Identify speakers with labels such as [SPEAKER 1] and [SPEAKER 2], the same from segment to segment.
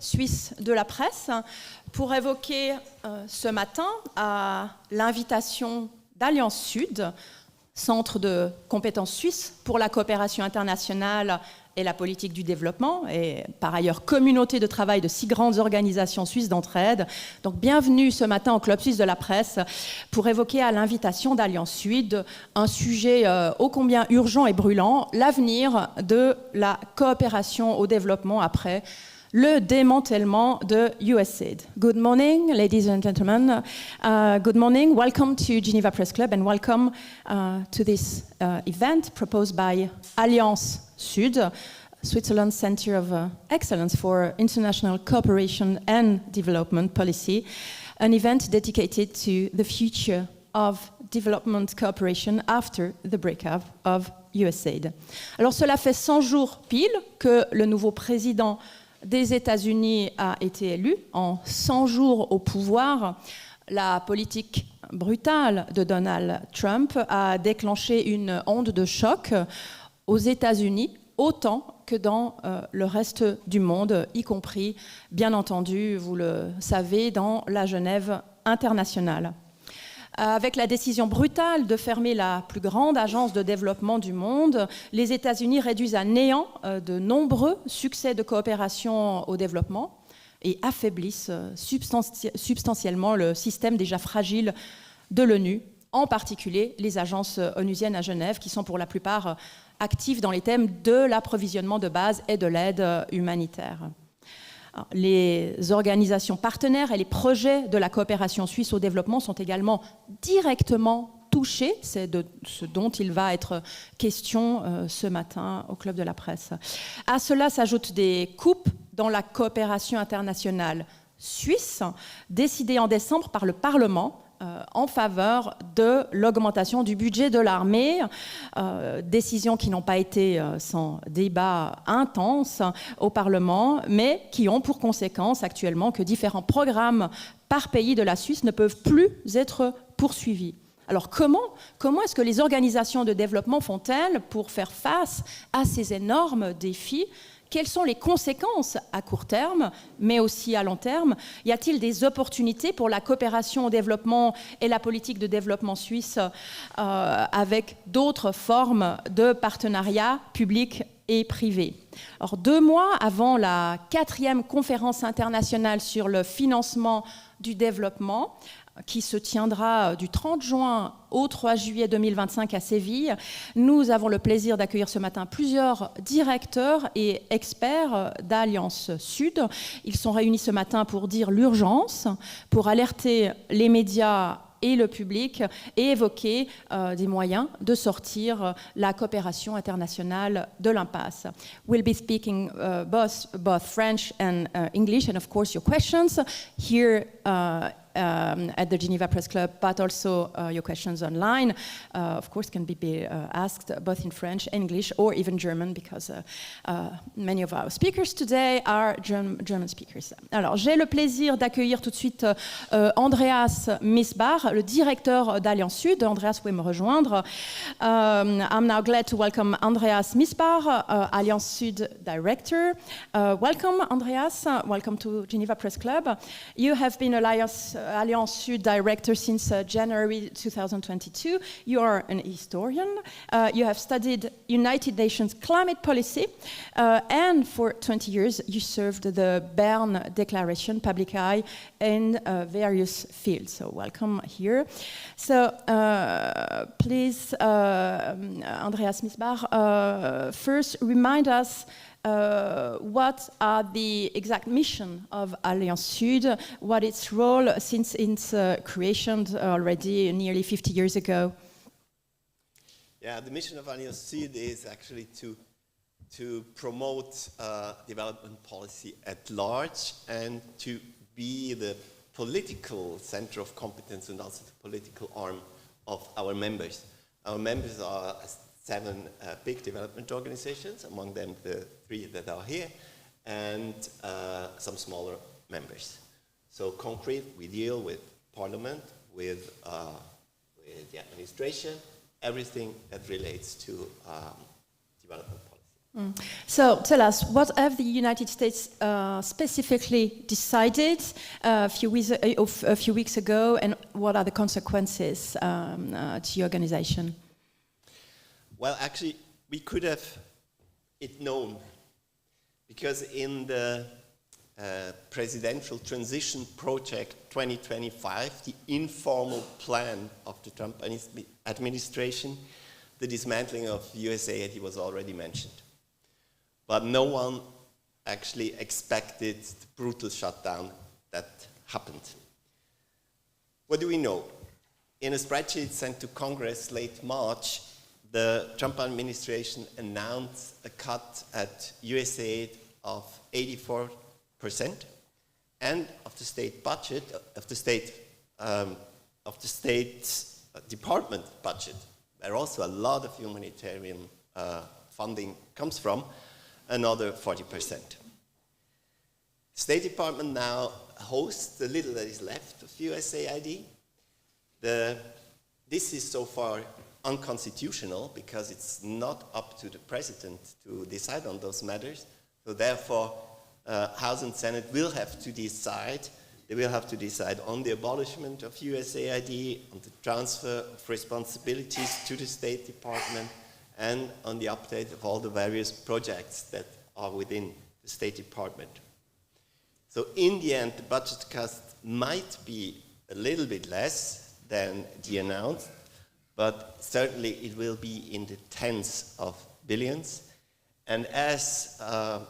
[SPEAKER 1] suisse de la presse pour évoquer ce matin à l'invitation d'Alliance Sud, centre de compétences suisse pour la coopération internationale et la politique du développement, et par ailleurs communauté de travail de 6 grandes organisations suisses d'entraide. Donc bienvenue ce matin au Club Suisse de la Presse pour évoquer à l'invitation d'Alliance Sud un sujet ô combien urgent et brûlant, l'avenir de la coopération au développement après le démantèlement de USAID. Good morning, ladies and gentlemen. Good morning. Welcome to Geneva Press Club and welcome to this event proposed by Alliance Sud, Switzerland's Center of Excellence for International Cooperation and Development Policy, an event dedicated to the future of development cooperation after the breakup of USAID. Alors cela fait 100 jours pile que le nouveau président des États-Unis a été élu. En 100 jours au pouvoir, la politique brutale de Donald Trump a déclenché une onde de choc aux États-Unis, autant que dans le reste du monde, y compris, bien entendu, vous le savez, dans la Genève internationale. Avec la décision brutale de fermer la plus grande agence de développement du monde, les États-Unis réduisent à néant de nombreux succès de coopération au développement et affaiblissent substantiellement le système déjà fragile de l'ONU, en particulier les agences onusiennes à Genève, qui sont pour la plupart actives dans les thèmes de l'approvisionnement de base et de l'aide humanitaire. Les organisations partenaires et les projets de la coopération suisse au développement sont également directement touchés. C'est de ce dont il va être question ce matin au Club de la Presse. À cela s'ajoutent des coupes dans la coopération internationale suisse, décidées en décembre par le Parlement, en faveur de l'augmentation du budget de l'armée, décisions qui n'ont pas été sans débat intense au Parlement, mais qui ont pour conséquence actuellement que différents programmes par pays de la Suisse ne peuvent plus être poursuivis. Alors comment est-ce que les organisations de développement font-elles pour faire face à ces énormes défis ? Quelles sont les conséquences à court terme, mais aussi à long terme ? Y a-t-il des opportunités pour la coopération au développement et la politique de développement suisse avec d'autres formes de partenariat public et privé ? Alors, 2 mois avant la 4e conférence internationale sur le financement du développement, qui se tiendra du 30 juin au 3 juillet 2025 à Séville. Nous avons le plaisir d'accueillir ce matin plusieurs directeurs et experts d'Alliance Sud. Ils sont réunis ce matin pour dire l'urgence, pour alerter les médias et le public et évoquer des moyens de sortir la coopération internationale de l'impasse. We'll be speaking both French and English, and of course your questions here at the Geneva Press Club, but also your questions online, of course, can be asked both in French, English, or even German, because many of our speakers today are German speakers. Alors, j'ai le plaisir d'accueillir tout de suite Andreas Missbach, le directeur d'Alliance Sud. Andreas, vous pouvez me rejoindre. I'm now glad to welcome Andreas Missbach, Alliance Sud director. Welcome, Andreas. Welcome to Geneva Press Club. You have been Alliance Sud director since January 2022. You are an historian. You have studied United Nations climate policy, and for 20 years you served the Berne Declaration public eye in various fields. So welcome here. So please, Andreas Missbach, first remind us what are the exact mission of Alliance Sud, what its role since its creation already nearly 50 years ago?
[SPEAKER 2] Yeah, the mission of Alliance Sud is actually to promote development policy at large and to be the political center of competence and also the political arm of our members. Our members are 7 big development organizations, among them the 3 that are here, and some smaller members. So concrete, we deal with parliament, with the administration, everything that relates to development policy.
[SPEAKER 1] So tell us, what have the United States specifically decided a few weeks ago, and what are the consequences to your organization?
[SPEAKER 2] Well, actually, we could have it known, because in the presidential transition project 2025, the informal plan of the Trump administration, the dismantling of USAID was already mentioned. But no one actually expected the brutal shutdown that happened. What do we know? In a spreadsheet sent to Congress late March, the Trump administration announced a cut at USAID of 84%, and of the state budget, of the state department budget, where also a lot of humanitarian funding comes from, another 40%. State Department now hosts the little that is left of USAID. This is so far unconstitutional because it's not up to the president to decide on those matters. So therefore, House and Senate will have to decide. They will have to decide on the abolishment of USAID, on the transfer of responsibilities to the State Department, and on the update of all the various projects that are within the State Department. So in the end, the budget cut might be a little bit less than the announced, but certainly it will be in the tens of billions. And as the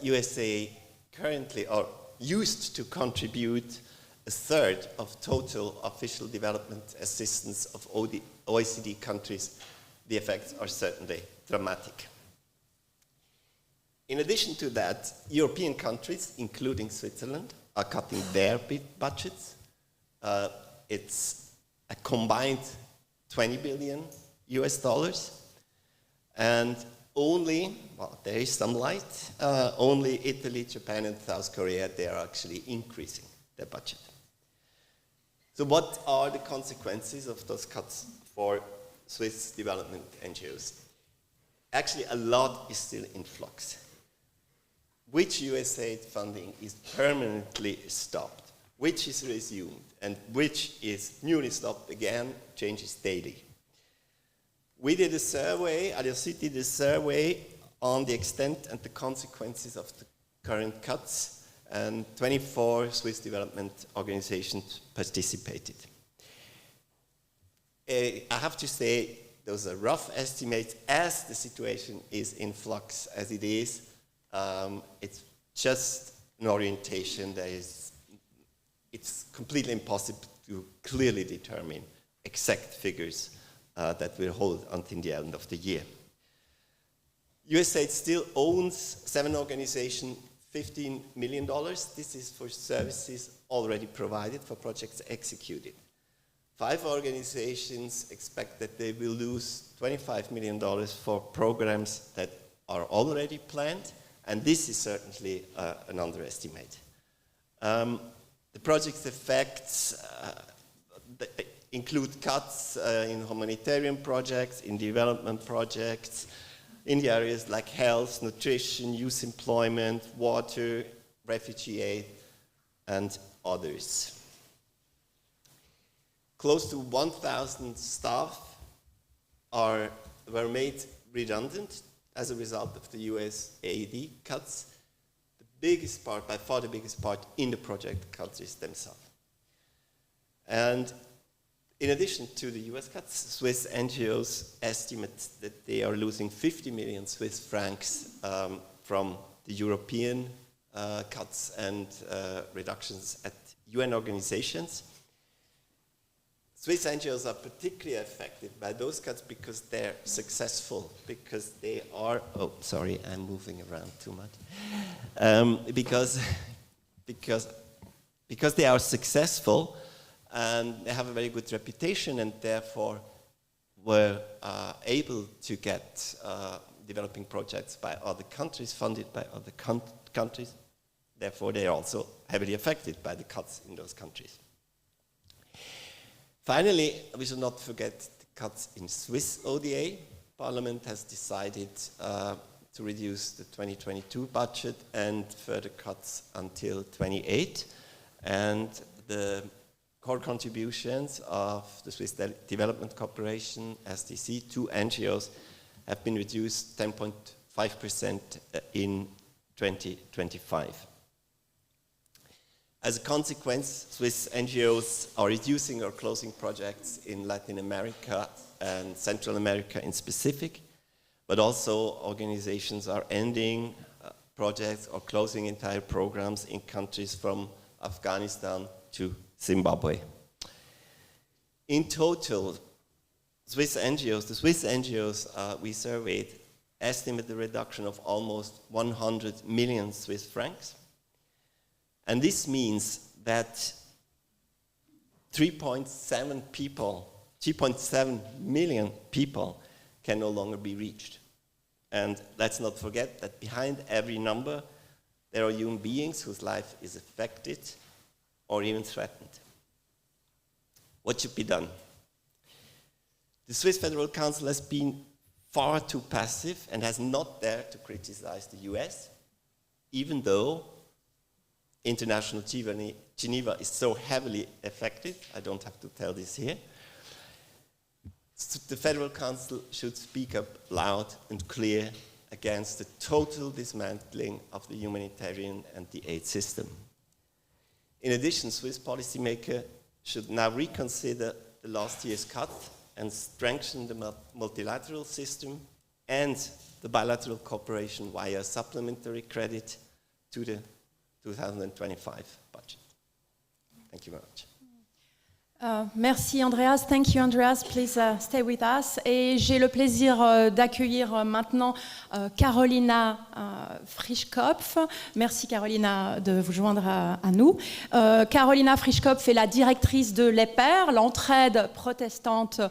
[SPEAKER 2] USA currently are used to contribute a third of total official development assistance of OECD countries, the effects are certainly dramatic. In addition to that, European countries, including Switzerland, are cutting their budgets. It's a combined $20 billion US, and only, well, there is some light, only Italy, Japan, and South Korea, they are actually increasing their budget. So what are the consequences of those cuts for Swiss development NGOs? Actually, a lot is still in flux. Which USAID funding is permanently stopped, which is resumed, and which is newly stopped again, changes daily. We did a survey, Alios did a survey on the extent and the consequences of the current cuts, and 24 Swiss development organizations participated. I have to say, those are rough estimates as the situation is in flux as it is. It's just an orientation that it's completely impossible to clearly determine exact figures that will hold until the end of the year. USAID still owns 7 organizations, $15 million. This is for services already provided, for projects executed. 5 organizations expect that they will lose $25 million for programs that are already planned, and this is certainly an underestimate. The project's effects include cuts in humanitarian projects, in development projects, in the areas like health, nutrition, youth employment, water, refugee aid, and others. Close to 1,000 staff were made redundant as a result of the USAID cuts. The biggest part, by far the biggest part, in the project countries themselves. And in addition to the US cuts, Swiss NGOs estimate that they are losing 50 million Swiss francs from the European cuts and reductions at UN organizations. Swiss NGOs are particularly affected by those cuts because they're successful, because they are, oh, sorry, I'm moving around too much. Because they are successful and they have a very good reputation, and therefore were able to get developing projects by other countries, funded by other countries. Therefore, they are also heavily affected by the cuts in those countries. Finally, we should not forget the cuts in Swiss ODA. Parliament has decided to reduce the 2022 budget and further cuts until 28. And the core contributions of the Swiss Development Corporation, SDC, to NGOs have been reduced 10.5% in 2025. As a consequence, Swiss NGOs are reducing or closing projects in Latin America and Central America in specific, but also organizations are ending projects or closing entire programs in countries from Afghanistan to Zimbabwe. In total, the Swiss NGOs we surveyed estimate the reduction of almost 100 million Swiss francs. And this means that 3.7 million people can no longer be reached. And let's not forget that behind every number, there are human beings whose life is affected or even threatened. What should be done? The Swiss Federal Council has been far too passive and has not dared to criticize the US, even though International Geneva is so heavily affected. I don't have to tell this here. The Federal Council should speak up loud and clear against the total dismantling of the humanitarian and the aid system. In addition, Swiss policymakers should now reconsider the last year's cut and strengthen the multilateral system and the bilateral cooperation via supplementary credit to the 2025 budget. Thank you very much.
[SPEAKER 1] Merci Andreas. Thank you Andreas. Please stay with us. Et j'ai le plaisir d'accueillir maintenant Karolina Frischkopf. Merci Karolina de vous joindre à nous. Karolina Frischkopf est la directrice de l'EPER, l'entraide protestante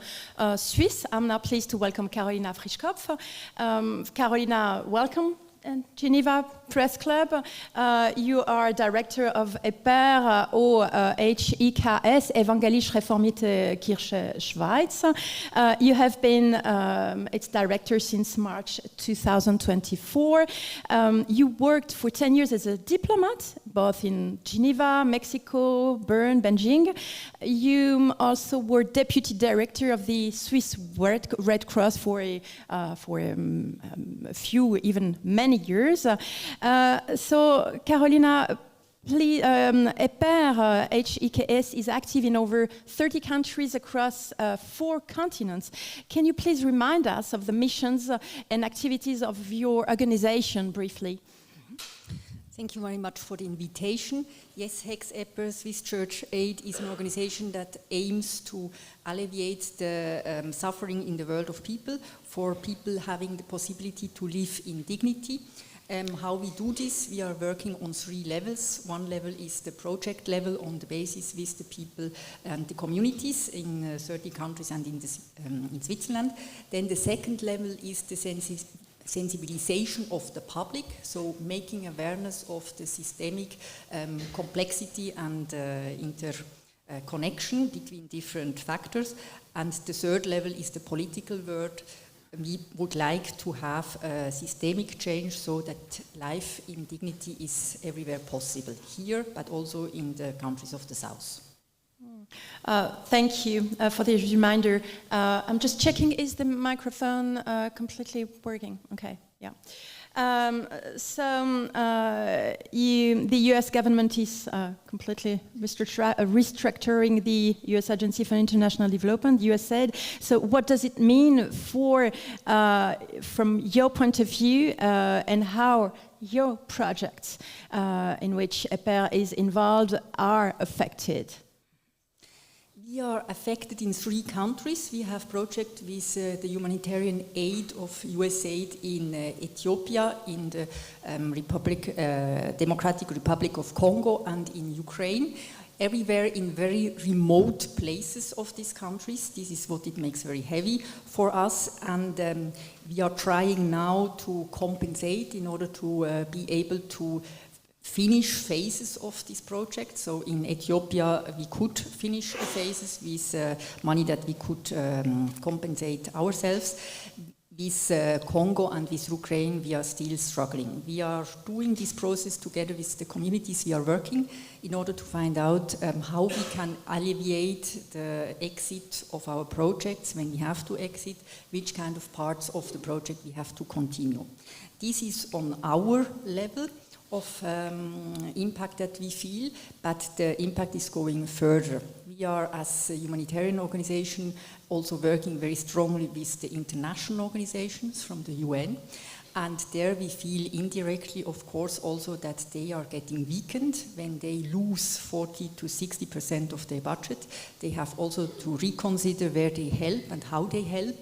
[SPEAKER 1] suisse. I'm now pleased to welcome Karolina Frischkopf. Karolina, welcome. Geneva Press Club. You are director of EPER, HIKS, Evangelische Reformierte Kirche Schweiz. You have been its director since March 2024. You worked for 10 years as a diplomat, both in Geneva, Mexico, Bern, Beijing. You also were deputy director of the Swiss Red Cross for a few, even many years. So, Karolina, please, EPER, HIKS, is active in over 30 countries across 4 continents. Can you please remind us of the missions and activities of your organization briefly?
[SPEAKER 3] Thank you very much for the invitation. Yes, EPER, Swiss Church Aid, is an organization that aims to alleviate the suffering in the world of people, for people having the possibility to live in dignity. How we do this, we are working on 3 levels. One level is the project level on the basis with the people and the communities in 30 countries and in Switzerland. Then the second level is the sensibilization of the public, so making awareness of the systemic complexity and interconnection between different factors. And the third level is the political world. We would like to have a systemic change so that life in dignity is everywhere possible, here, but also in the countries of the South.
[SPEAKER 1] Thank you for the reminder. I'm just checking, is the microphone completely working? Okay, yeah. The US government is completely restructuring the US Agency for International Development, USAID. So what does it mean for, from your point of view, and how your projects in which EPER is involved are affected?
[SPEAKER 3] We are affected in 3 countries. We have projects with the humanitarian aid of USAID in Ethiopia, in the Democratic Republic of Congo, and in Ukraine. Everywhere in very remote places of these countries. This is what it makes very heavy for us. And we are trying now to compensate in order to be able to finish phases of this project. So in Ethiopia, we could finish the phases with money that we could compensate ourselves. With Congo and with Ukraine, we are still struggling. We are doing this process together with the communities we are working in order to find out how we can alleviate the exit of our projects when we have to exit, which kind of parts of the project we have to continue. This is on our level of impact that we feel, but the impact is going further. We are, as a humanitarian organization, also working very strongly with the international organizations from the UN, and there we feel indirectly, of course, also that they are getting weakened when they lose 40 to 60% of their budget. They have also to reconsider where they help and how they help.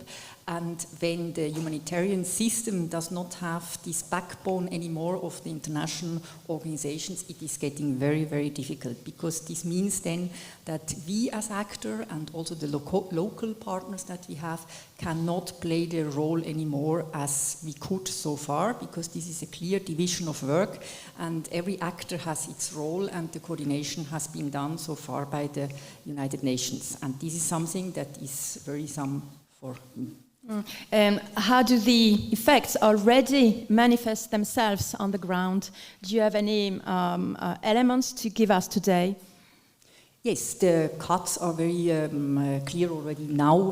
[SPEAKER 3] And when the humanitarian system does not have this backbone anymore of the international organizations, it is getting very, very difficult, because this means then that we as actor and also the local partners that we have cannot play their role anymore as we could so far, because this is a clear division of work and every actor has its role, and the coordination has been done so far by the United Nations. And this is something that is worrisome for me.
[SPEAKER 1] And how do the effects already manifest themselves on the ground? Do you have any elements to give us today?
[SPEAKER 3] Yes, the cuts are very clear already now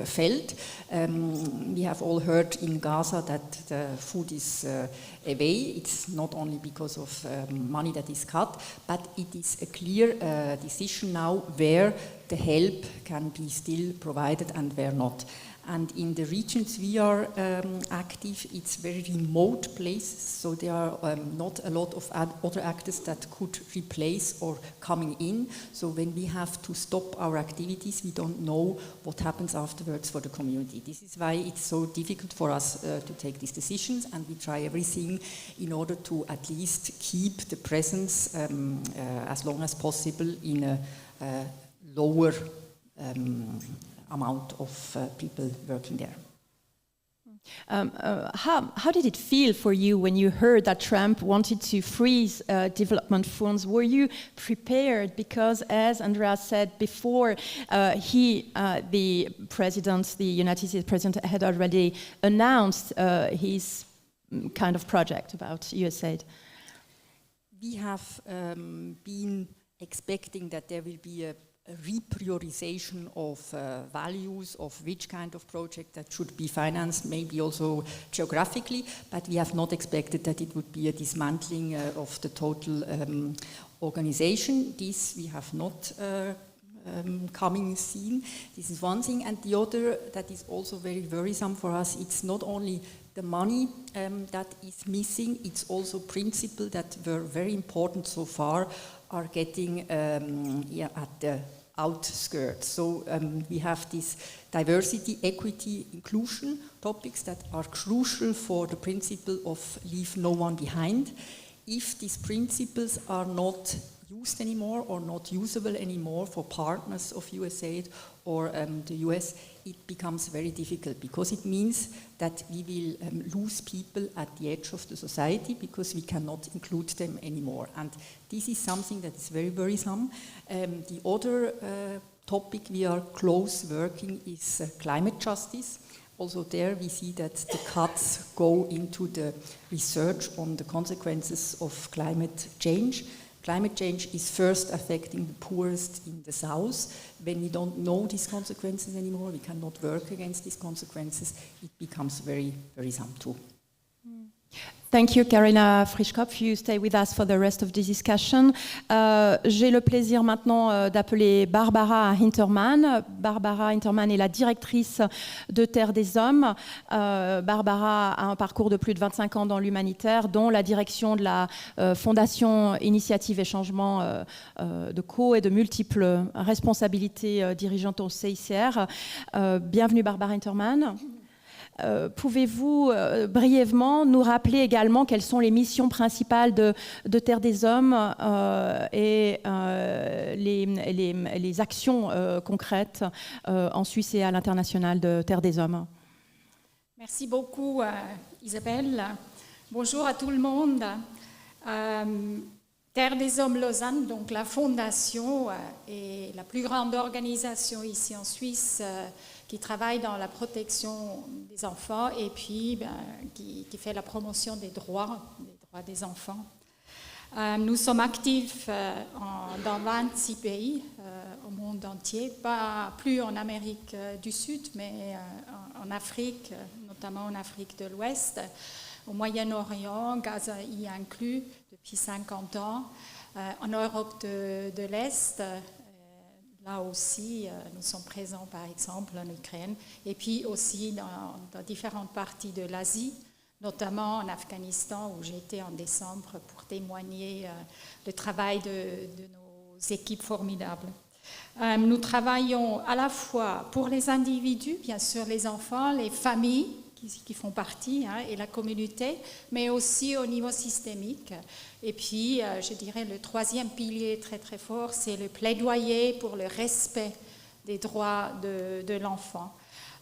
[SPEAKER 3] felt. We have all heard in Gaza that the food is away. It's not only because of money that is cut, but it is a clear decision now where the help can be still provided and where not. And in the regions we are active, it's very remote places, so there are not a lot of other actors that could replace or coming in. So when we have to stop our activities, we don't know what happens afterwards for the community. This is why it's so difficult for us to take these decisions, and we try everything in order to at least keep the presence as long as possible in a lower amount of people working there.
[SPEAKER 1] How did it feel for you when you heard that Trump wanted to freeze development funds? Were you prepared? Because as Andreas said before, the president, the United States president, had already announced his kind of project about USAID.
[SPEAKER 3] We have been expecting that there will be a reprioritization of values of which kind of project that should be financed, maybe also geographically, but we have not expected that it would be a dismantling of the total organization. This we have not seen. This is one thing, and the other that is also very worrisome for us, it's not only the money that is missing, it's also principles that were very important so far are getting at the outskirts. So we have this diversity, equity, inclusion topics that are crucial for the principle of leave no one behind. If these principles are not used anymore or not usable anymore for partners of USAID or the US, it becomes very difficult, because it means that we will lose people at the edge of the society because we cannot include them anymore. And this is something that is very worrisome. The other topic we are close working is climate justice. Also there we see that the cuts go into the research on the consequences of climate change. Climate change is first affecting the poorest in the south. When we don't know these consequences anymore, we cannot work against these consequences, it becomes very worrisome too.
[SPEAKER 1] Thank you, Karolina Frischkopf. You stay with us for the rest of the discussion. J'ai le plaisir maintenant d'appeler Barbara Hintermann. Barbara Hintermann est la directrice de Terre des Hommes. Barbara a un parcours de plus de 25 ans dans l'humanitaire, dont la direction de la Fondation Initiative et Changement de co et de multiples responsabilités dirigeantes au CICR. Bienvenue, Barbara Hintermann. Pouvez-vous brièvement nous rappeler également quelles sont les missions principales de Terre des Hommes et les actions concrètes en Suisse et à l'international de Terre des Hommes?
[SPEAKER 4] Merci beaucoup Isabelle. Bonjour à tout le monde. Terre des Hommes Lausanne, donc la fondation, est la plus grande organisation ici en Suisse qui travaille dans la protection des enfants et puis qui fait la promotion des droits des enfants. Nous sommes actifs dans 26 pays au monde entier, pas plus en Amérique du Sud, mais en Afrique, notamment en Afrique de l'Ouest, au Moyen-Orient, Gaza y inclus depuis 50 ans, en Europe de l'Est, là aussi nous sommes présents par exemple en Ukraine, et puis aussi dans différentes parties de l'Asie, notamment en Afghanistan où j'étais en décembre pour témoigner le travail de nos équipes formidables. Nous travaillons à la fois pour les individus, bien sûr les enfants, les familles qui font partie et la communauté, mais aussi au niveau systémique. Et puis, je dirais, le troisième pilier très très fort, c'est le plaidoyer pour le respect des droits de l'enfant.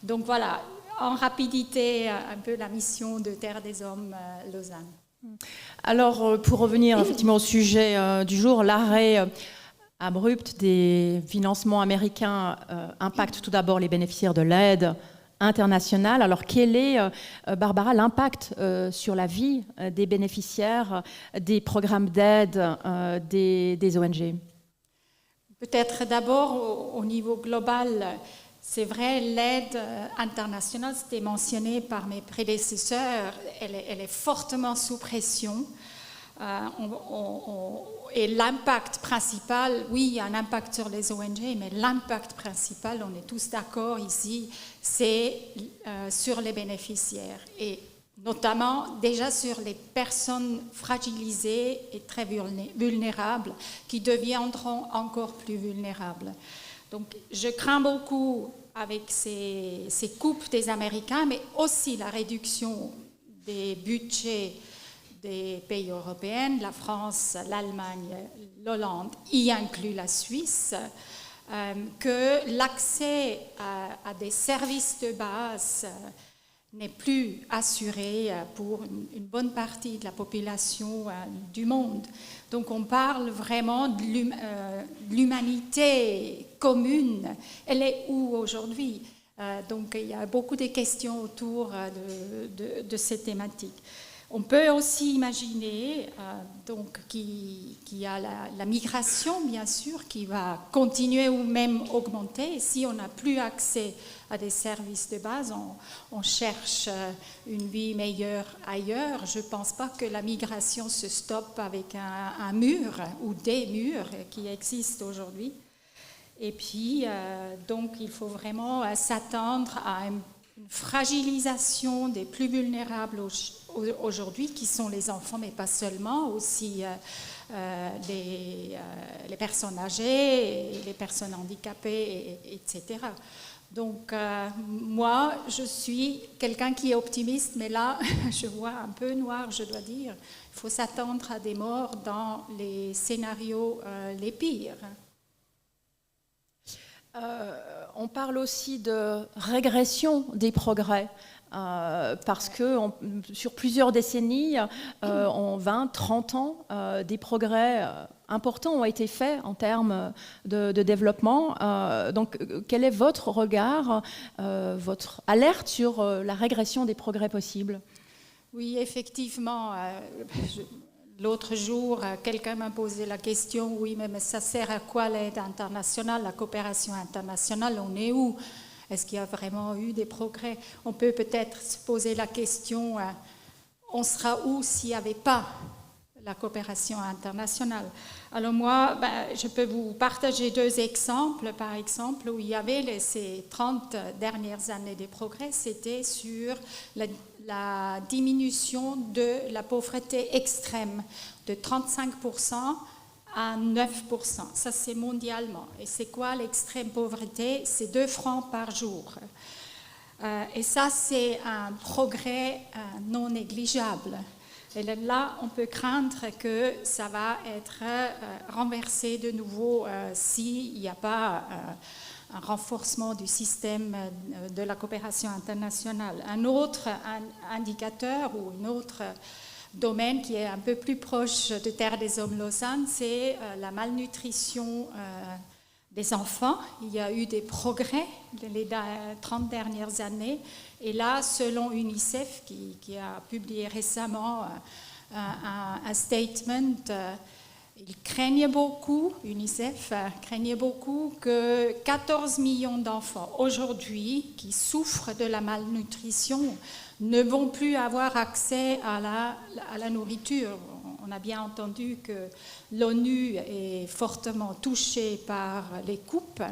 [SPEAKER 4] Donc voilà, en rapidité, un peu la mission de Terre des Hommes Lausanne.
[SPEAKER 1] Alors, pour revenir effectivement au sujet du jour, l'arrêt abrupt des financements américains impacte tout d'abord les bénéficiaires de l'aide internationale. Alors, quel est, Barbara, l'impact sur la vie des bénéficiaires des programmes d'aide des ONG?
[SPEAKER 4] Peut-être d'abord au niveau global. C'est vrai, l'aide internationale, c'était mentionné par mes prédécesseurs, elle est fortement sous pression. Et l'impact principal, oui, il y a un impact sur les ONG, mais l'impact principal, on est tous d'accord ici, c'est sur les bénéficiaires. Et notamment déjà sur les personnes fragilisées et très vulnérables, qui deviendront encore plus vulnérables. Donc, je crains beaucoup avec ces coupes des Américains, mais aussi la réduction des budgets des pays européens, la France, l'Allemagne, l'Hollande, y inclut la Suisse, que l'accès à des services de base n'est plus assuré pour une bonne partie de la population du monde. Donc on parle vraiment de l'humanité commune. Elle est où aujourd'hui? Donc il y a beaucoup de questions autour de cette thématique. On peut aussi imaginer qu'il y a la migration, bien sûr, qui va continuer ou même augmenter. Si on n'a plus accès à des services de base, on cherche une vie meilleure ailleurs. Je ne pense pas que la migration se stoppe avec un mur ou des murs qui existent aujourd'hui. Et puis, donc, il faut vraiment s'attendre à une fragilisation des plus vulnérables aujourd'hui, qui sont les enfants, mais pas seulement, aussi les personnes âgées, les personnes handicapées, etc. Donc, moi, je suis quelqu'un qui est optimiste, mais là, je vois un peu noir, je dois dire. Il faut s'attendre à des morts dans les scénarios les pires.
[SPEAKER 1] On parle aussi de régression des progrès. Parce que sur plusieurs décennies, en 20, 30 ans, des progrès importants ont été faits en termes de développement. Donc, quel est votre regard, votre alerte sur la régression des progrès possibles?
[SPEAKER 4] Oui, effectivement. L'autre jour, quelqu'un m'a posé la question, oui, mais ça sert à quoi l'aide internationale, la coopération internationale, on est où? Est-ce qu'il y a vraiment eu des progrès? On peut peut-être se poser la question, on sera où s'il n'y avait pas la coopération internationale? Alors moi, je peux vous partager deux exemples. Par exemple, où il y avait ces 30 dernières années de progrès, c'était sur la diminution de la pauvreté extrême de 35% à 9%. Ça, c'est mondialement. Et c'est quoi l'extrême pauvreté? C'est 2 francs par jour. Et ça, c'est un progrès non négligeable. Et là, on peut craindre que ça va être renversé de nouveau s'il n'y a pas un renforcement du système de la coopération internationale. Un autre indicateur ou un autre domaine qui est un peu plus proche de Terre des Hommes Lausanne, c'est la malnutrition des enfants. Il y a eu des progrès les 30 dernières années. Et là, selon UNICEF, qui a publié récemment un statement, ils craignent beaucoup, UNICEF craignait beaucoup que 14 millions d'enfants aujourd'hui qui souffrent de la malnutrition ne vont plus avoir accès à la nourriture. On a bien entendu que l'ONU est fortement touchée par les coupes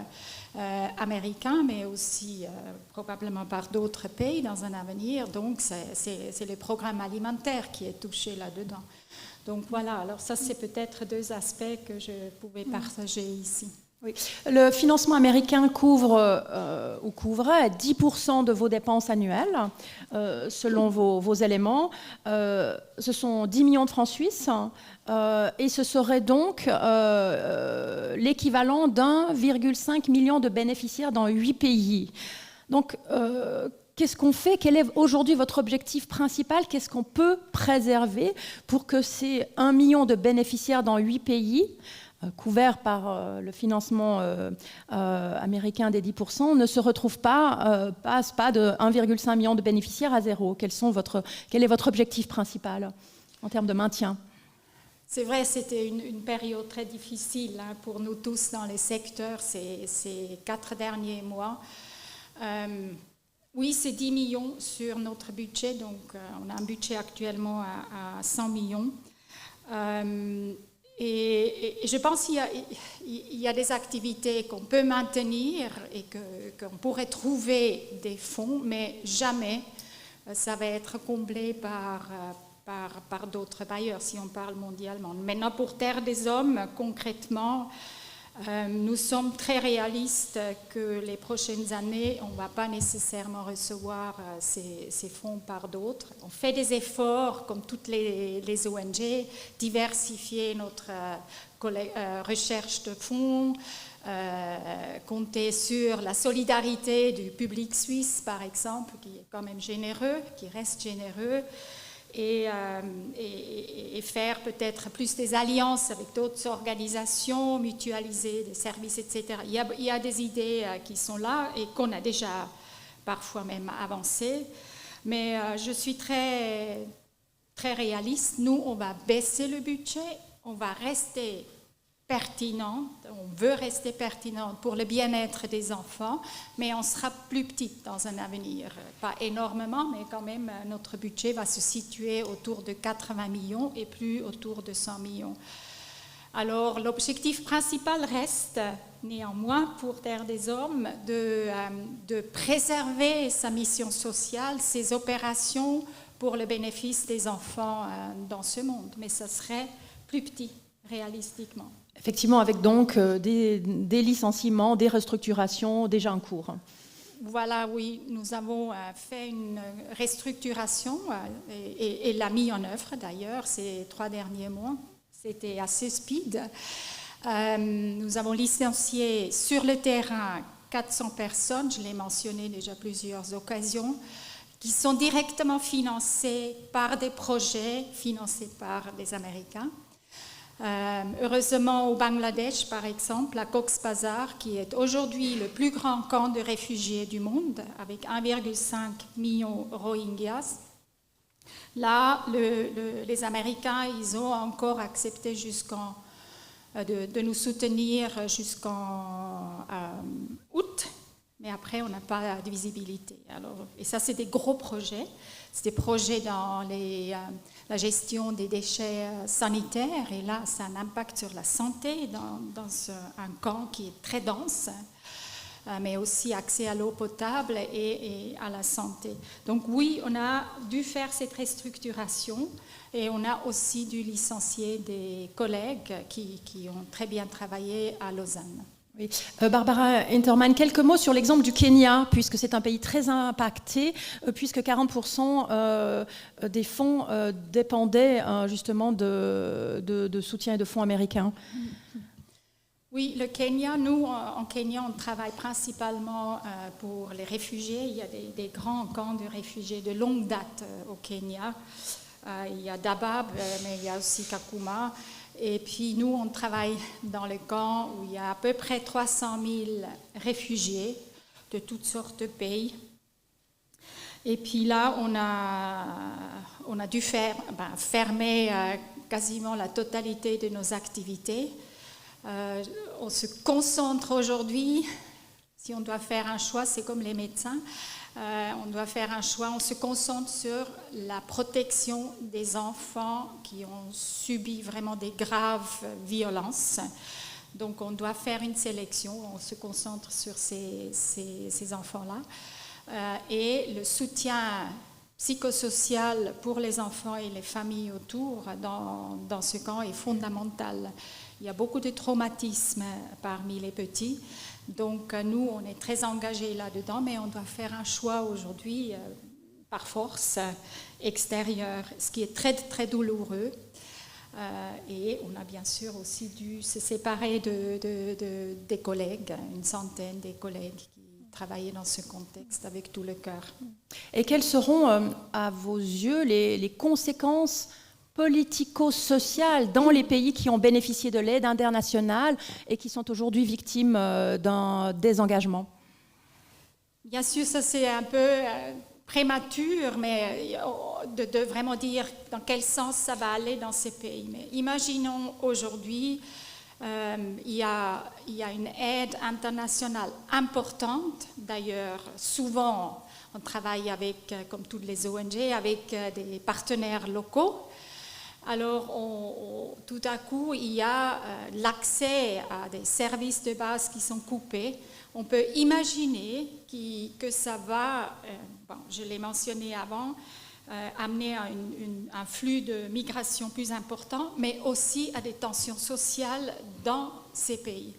[SPEAKER 4] américains, mais aussi probablement par d'autres pays dans un avenir. Donc, c'est le programme alimentaire qui est touché là-dedans. Donc voilà, alors ça c'est peut-être 2 aspects que je pouvais partager ici.
[SPEAKER 1] Oui. Le financement américain couvre ou couvrait 10% de vos dépenses annuelles, selon vos éléments. Ce sont 10 millions de francs suisses et ce serait donc l'équivalent d'1,5 million de bénéficiaires dans 8 pays. Donc, qu'est-ce qu'on fait? Quel est aujourd'hui votre objectif principal? Qu'est-ce qu'on peut préserver pour que ces 1 million de bénéficiaires dans 8 pays, couverts par le financement américain des 10%, ne se retrouvent pas, passent pas de 1,5 million de bénéficiaires à zéro? Quel est votre objectif principal en termes de maintien?
[SPEAKER 4] C'est vrai, c'était une période très difficile pour nous tous dans les secteurs ces 4 derniers mois. Oui, c'est 10 millions sur notre budget, donc on a un budget actuellement à 100 millions. Et je pense qu'il y a des activités qu'on peut maintenir et qu'on pourrait trouver des fonds, mais jamais ça va être comblé par d'autres bailleurs, si on parle mondialement. Maintenant, pour Terre des Hommes, concrètement, nous sommes très réalistes que les prochaines années, on ne va pas nécessairement recevoir ces fonds par d'autres. On fait des efforts, comme toutes les ONG, diversifier notre recherche de fonds, compter sur la solidarité du public suisse, par exemple, qui est quand même généreux, qui reste généreux, et faire peut-être plus des alliances avec d'autres organisations, mutualiser des services, etc. Il y a des idées qui sont là et qu'on a déjà parfois même avancées, mais je suis très, très réaliste. Nous, on va baisser le budget, on va rester pertinente, on veut rester pertinente pour le bien-être des enfants, mais on sera plus petite dans un avenir. Pas énormément, mais quand même, notre budget va se situer autour de 80 millions et plus autour de 100 millions. Alors, l'objectif principal reste, néanmoins, pour Terre des Hommes, de préserver sa mission sociale, ses opérations pour le bénéfice des enfants dans ce monde. Mais ça serait plus petit, réalistiquement.
[SPEAKER 1] Effectivement, avec donc des licenciements, des restructurations déjà en cours.
[SPEAKER 4] Voilà, oui, nous avons fait une restructuration et l'a mis en œuvre d'ailleurs ces 3 derniers mois. C'était assez speed. Nous avons licencié sur le terrain 400 personnes, je l'ai mentionné déjà plusieurs occasions, qui sont directement financées par des projets financés par les Américains. Heureusement, au Bangladesh, par exemple, à Cox's Bazar, qui est aujourd'hui le plus grand camp de réfugiés du monde, avec 1,5 million Rohingyas, là, les Américains, ils ont encore accepté de nous soutenir jusqu'en août, mais après, on n'a pas de visibilité. Et ça, c'est des gros projets. C'est des projets dans la gestion des déchets sanitaires, et là, ça a un impact sur la santé dans un camp qui est très dense, mais aussi accès à l'eau potable et à la santé. Donc oui, on a dû faire cette restructuration et on a aussi dû licencier des collègues qui ont très bien travaillé à Lausanne.
[SPEAKER 1] Oui. Barbara Hintermann, quelques mots sur l'exemple du Kenya, puisque c'est un pays très impacté, puisque 40% des fonds dépendaient justement de soutien et de fonds américains.
[SPEAKER 4] Oui, le Kenya, nous, en Kenya, on travaille principalement pour les réfugiés. Il y a des grands camps de réfugiés de longue date au Kenya. Il y a Dadaab, mais il y a aussi Kakuma. Et puis nous, on travaille dans le camp où il y a à peu près 300 000 réfugiés de toutes sortes de pays. Et puis là, on a dû fermer quasiment la totalité de nos activités. On se concentre aujourd'hui, si on doit faire un choix, c'est comme les médecins, on doit faire un choix, on se concentre sur la protection des enfants qui ont subi vraiment des graves violences. Donc on doit faire une sélection, on se concentre sur ces enfants-là. Et le soutien psychosocial pour les enfants et les familles autour dans ce camp est fondamental. Il y a beaucoup de traumatismes parmi les petits, donc nous on est très engagés là-dedans, mais on doit faire un choix aujourd'hui par force extérieure, ce qui est très très douloureux. Et on a bien sûr aussi dû se séparer des collègues, une centaine des collègues qui travailler dans ce contexte avec tout le cœur.
[SPEAKER 1] Et quelles seront, à vos yeux, les conséquences politico-sociales dans les pays qui ont bénéficié de l'aide internationale et qui sont aujourd'hui victimes d'un désengagement?
[SPEAKER 4] Bien sûr, ça c'est un peu prématuré, mais de vraiment dire dans quel sens ça va aller dans ces pays. Mais imaginons aujourd'hui, il y a une aide internationale importante. D'ailleurs, souvent, on travaille avec, comme toutes les ONG, avec des partenaires locaux. Alors, tout à coup, il y a l'accès à des services de base qui sont coupés. On peut imaginer que ça va, je l'ai mentionné avant, amener à un flux de migration plus important, mais aussi à des tensions sociales dans ces pays.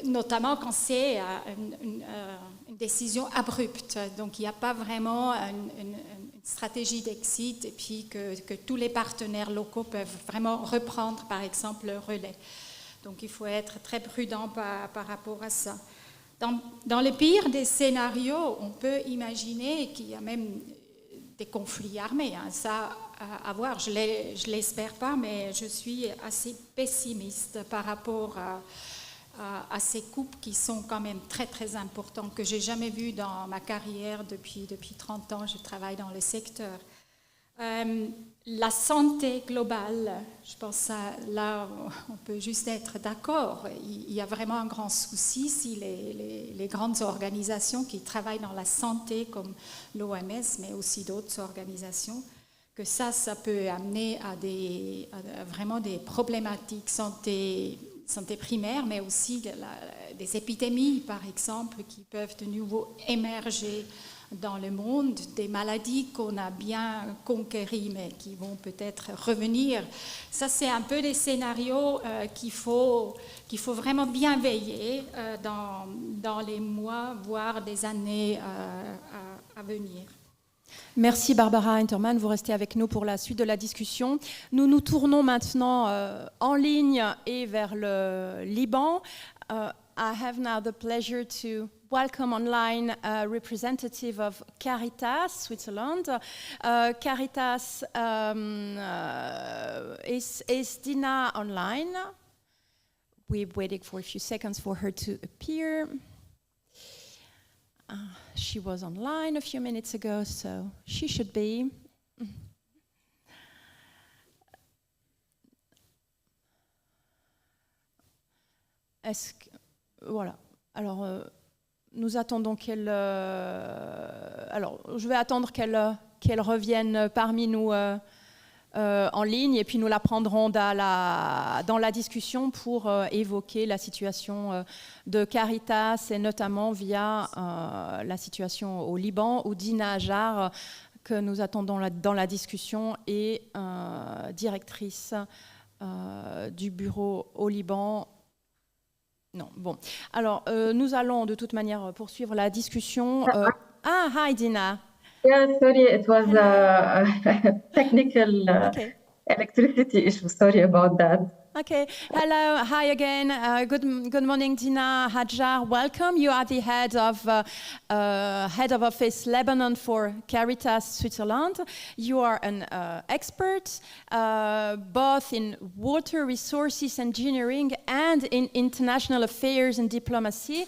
[SPEAKER 4] Notamment quand c'est une décision abrupte. Donc il n'y a pas vraiment une stratégie d'exit et puis que tous les partenaires locaux peuvent vraiment reprendre, par exemple, le relais. Donc il faut être très prudent par rapport à ça. Dans le pire des scénarios, on peut imaginer qu'il y a même des conflits armés. Ça, à voir, je ne l'espère pas, mais je suis assez pessimiste par rapport à ces coupes qui sont quand même très, très importantes, que je n'ai jamais vues dans ma carrière depuis 30 ans. Je travaille dans le secteur. La santé globale, je pense que là, on peut juste être d'accord. Il y a vraiment un grand souci si les grandes organisations qui travaillent dans la santé, comme l'OMS, mais aussi d'autres organisations, que ça peut amener à vraiment des problématiques santé primaire, mais aussi des épidémies, par exemple, qui peuvent de nouveau émerger dans le monde, des maladies qu'on a bien conquéries, mais qui vont peut-être revenir. Ça, c'est un peu des scénarios qu'il faut vraiment bien veiller dans les mois, voire des années à venir.
[SPEAKER 1] Merci Barbara Hintermann, vous restez avec nous pour la suite de la discussion. Nous nous tournons maintenant en ligne et vers le Liban. I have now the pleasure to welcome online a representative of Caritas, Switzerland. Caritas is Dina online. We're waiting for a few seconds for her to appear. She was online a few minutes ago, so she should be. Voilà. Alors, nous attendons qu'elle. Alors, je vais attendre qu'elle revienne parmi nous en ligne, et puis nous la prendrons dans la discussion pour évoquer la situation de Caritas, et notamment via la situation au Liban, où Dina, Hajjar, que nous attendons dans la discussion, est directrice du bureau au Liban. Non, bon. Alors, nous allons de toute manière poursuivre la discussion. Hi Dina.
[SPEAKER 5] Yeah, sorry, it was a technical electricity issue. Sorry about that.
[SPEAKER 1] Okay. Hello. Hi again. Good morning, Dina. Hajjar. Welcome. You are the head of office Lebanon for Caritas Switzerland. You are an expert both in water resources engineering and in international affairs and diplomacy.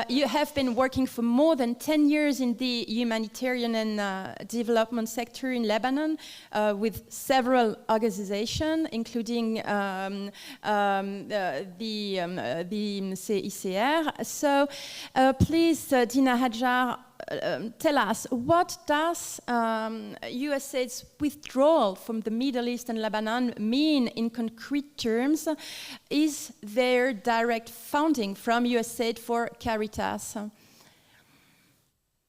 [SPEAKER 1] You have been working for more than 10 years in the humanitarian and development sector in Lebanon with several organizations, including the CICR. So please, Dina Hajjar, tell us, what does USAID's withdrawal from the Middle East and Lebanon mean in concrete terms? Is there direct funding from USAID for Caritas?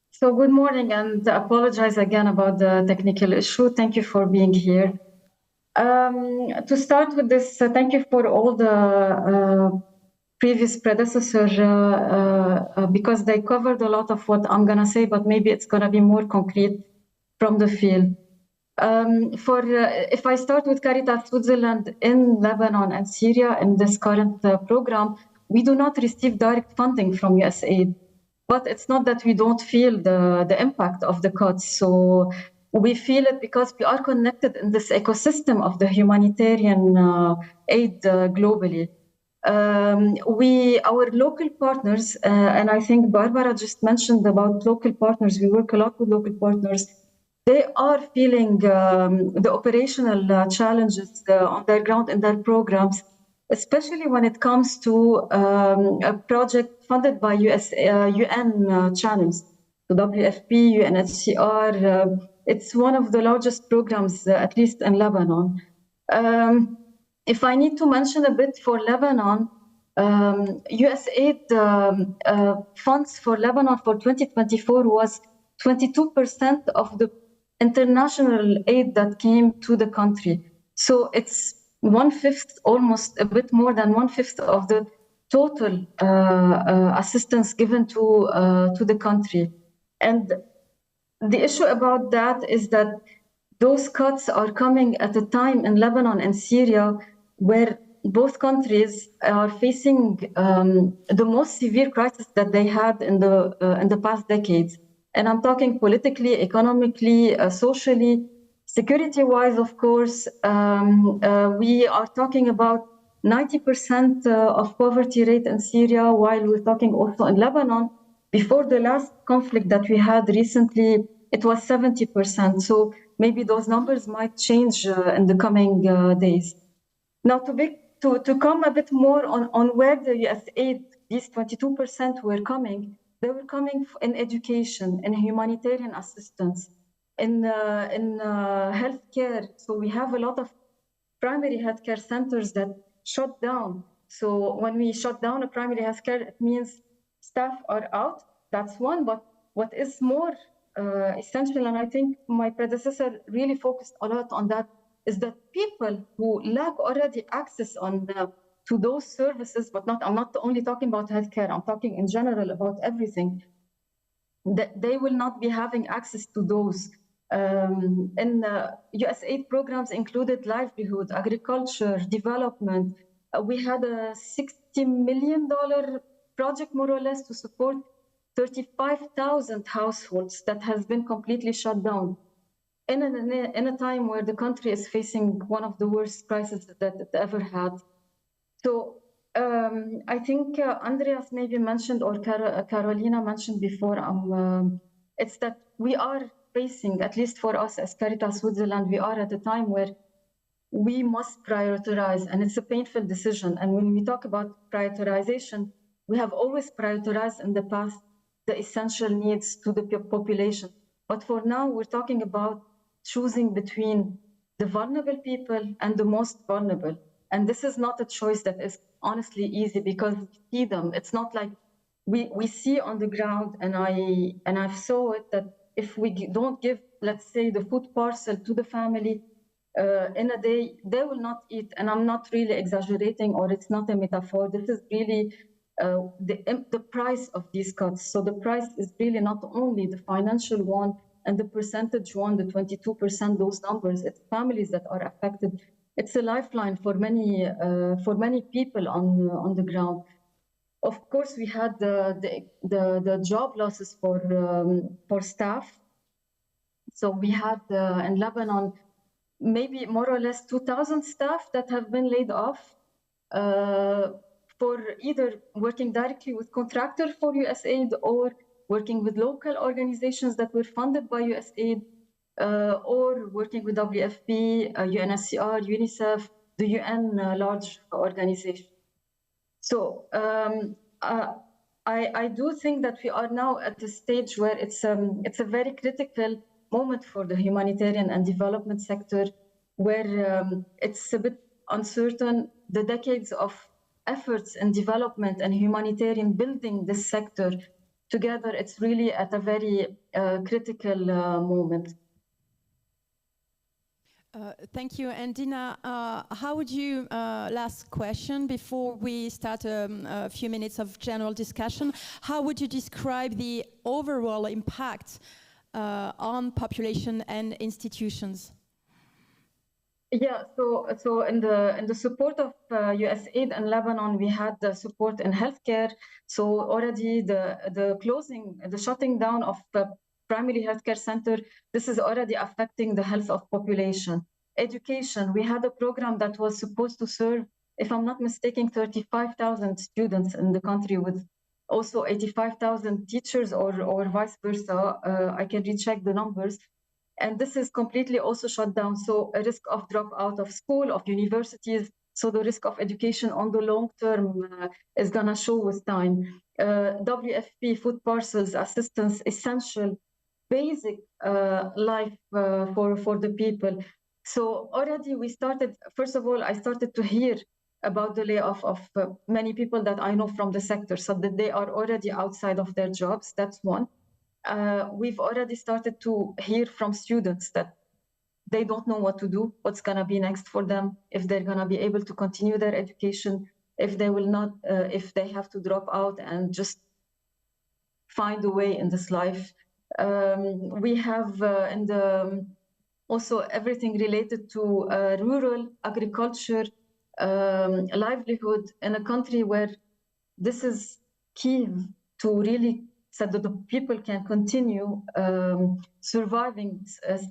[SPEAKER 5] So good morning, and apologize again about the technical issue. Thank you for being here. To start with this, thank you for all the previous predecessors because they covered a lot of what I'm gonna say, but maybe it's gonna be more concrete from the field. If I start with Caritas Switzerland in Lebanon and Syria in this current program, we do not receive direct funding from USAID, but it's not that we don't feel the impact of the cuts. So we feel it because we are connected in this ecosystem of the humanitarian aid globally. Our local partners, and I think Barbara just mentioned about local partners, we work a lot with local partners. They are feeling the operational challenges on their ground in their programs, especially when it comes to a project funded by UN channels, the WFP, UNHCR. It's one of the largest programs, at least in Lebanon. If I need to mention a bit for Lebanon, USAID funds for Lebanon for 2024 was 22% of the international aid that came to the country. So it's 1/5, almost a bit more than 1/5 of the total assistance given to the country. And the issue about that is that those cuts are coming at a time in Lebanon and Syria where both countries are facing the most severe crisis that they had in the past decades. And I'm talking politically, economically, socially, security-wise, of course. We are talking about 90% of poverty rate in Syria, while we're talking also in Lebanon. Before the last conflict that we had recently, it was 70%. So maybe those numbers might change in the coming days. Now, to come a bit more on where the USAID, these 22% were coming, they were coming in education, in humanitarian assistance, in healthcare. So we have a lot of primary healthcare centers that shut down. So when we shut down a primary healthcare, it means staff are out. That's one. But what is more essential, and I think my predecessor really focused a lot on that, is that people who lack already access to those services, but I'm not only talking about healthcare, I'm talking in general about everything, that they will not be having access to those. And USAID programs included livelihood, agriculture, development. We had a $60 million project, more or less, to support 35,000 households that has been completely shut down in a time where the country is facing one of the worst crises that it ever had. So I think Andreas maybe mentioned, or Karolina mentioned before, it's that we are facing, at least for us as Caritas Switzerland, we are at a time where we must prioritize, and it's a painful decision. And when we talk about prioritization, we have always prioritized in the past the essential needs to the population. But for now, we're talking about choosing between the vulnerable people and the most vulnerable. And this is not a choice that is honestly easy, because we see them. It's not like we see on the ground, and I saw it, that if we don't give, let's say, the food parcel to the family in a day, they will not eat. And I'm not really exaggerating, or it's not a metaphor. This is really the price of these cuts. So the price is really not only the financial one and the percentage one, the 22%, those numbers. It's families that are affected it's a lifeline for many people on the ground. Of course, we had the job losses for staff. So we had in Lebanon maybe more or less 2,000 staff that have been laid off for either working directly with contractors for USAID or working with local organizations that were funded by USAID or working with WFP, UNHCR, UNICEF, the UN large organization. So I do think that we are now at a stage where it's a very critical moment for the humanitarian and development sector, where it's a bit uncertain. The decades of efforts in development and humanitarian building this sector together, it's really at a very critical moment.
[SPEAKER 1] Thank you. And Dina, how would you, last question before we start a few minutes of general discussion, how would you describe the overall impact on population and institutions?
[SPEAKER 5] Yeah, so in the support of USAID and Lebanon, we had the support in healthcare. So already the shutting down of the primary healthcare center, this is already affecting the health of population. Education, we had a program that was supposed to serve, if I'm not mistaken, 35,000 students in the country with also 85,000 teachers or vice versa. I can recheck the numbers. And this is completely also shut down. So a risk of dropout of school, of universities. So the risk of education on the long term is gonna show with time. WFP, food parcels, assistance, essential, basic life for the people. So already we started, first of all, I started to hear about the layoff of many people that I know from the sector, so that they are already outside of their jobs. That's one. We've already started to hear from students that they don't know what to do, what's going to be next for them, if they're going to be able to continue their education, if they will not, if they have to drop out and just find a way in this life. We have also everything related to rural agriculture, livelihood in a country where this is key to really so that the people can continue surviving,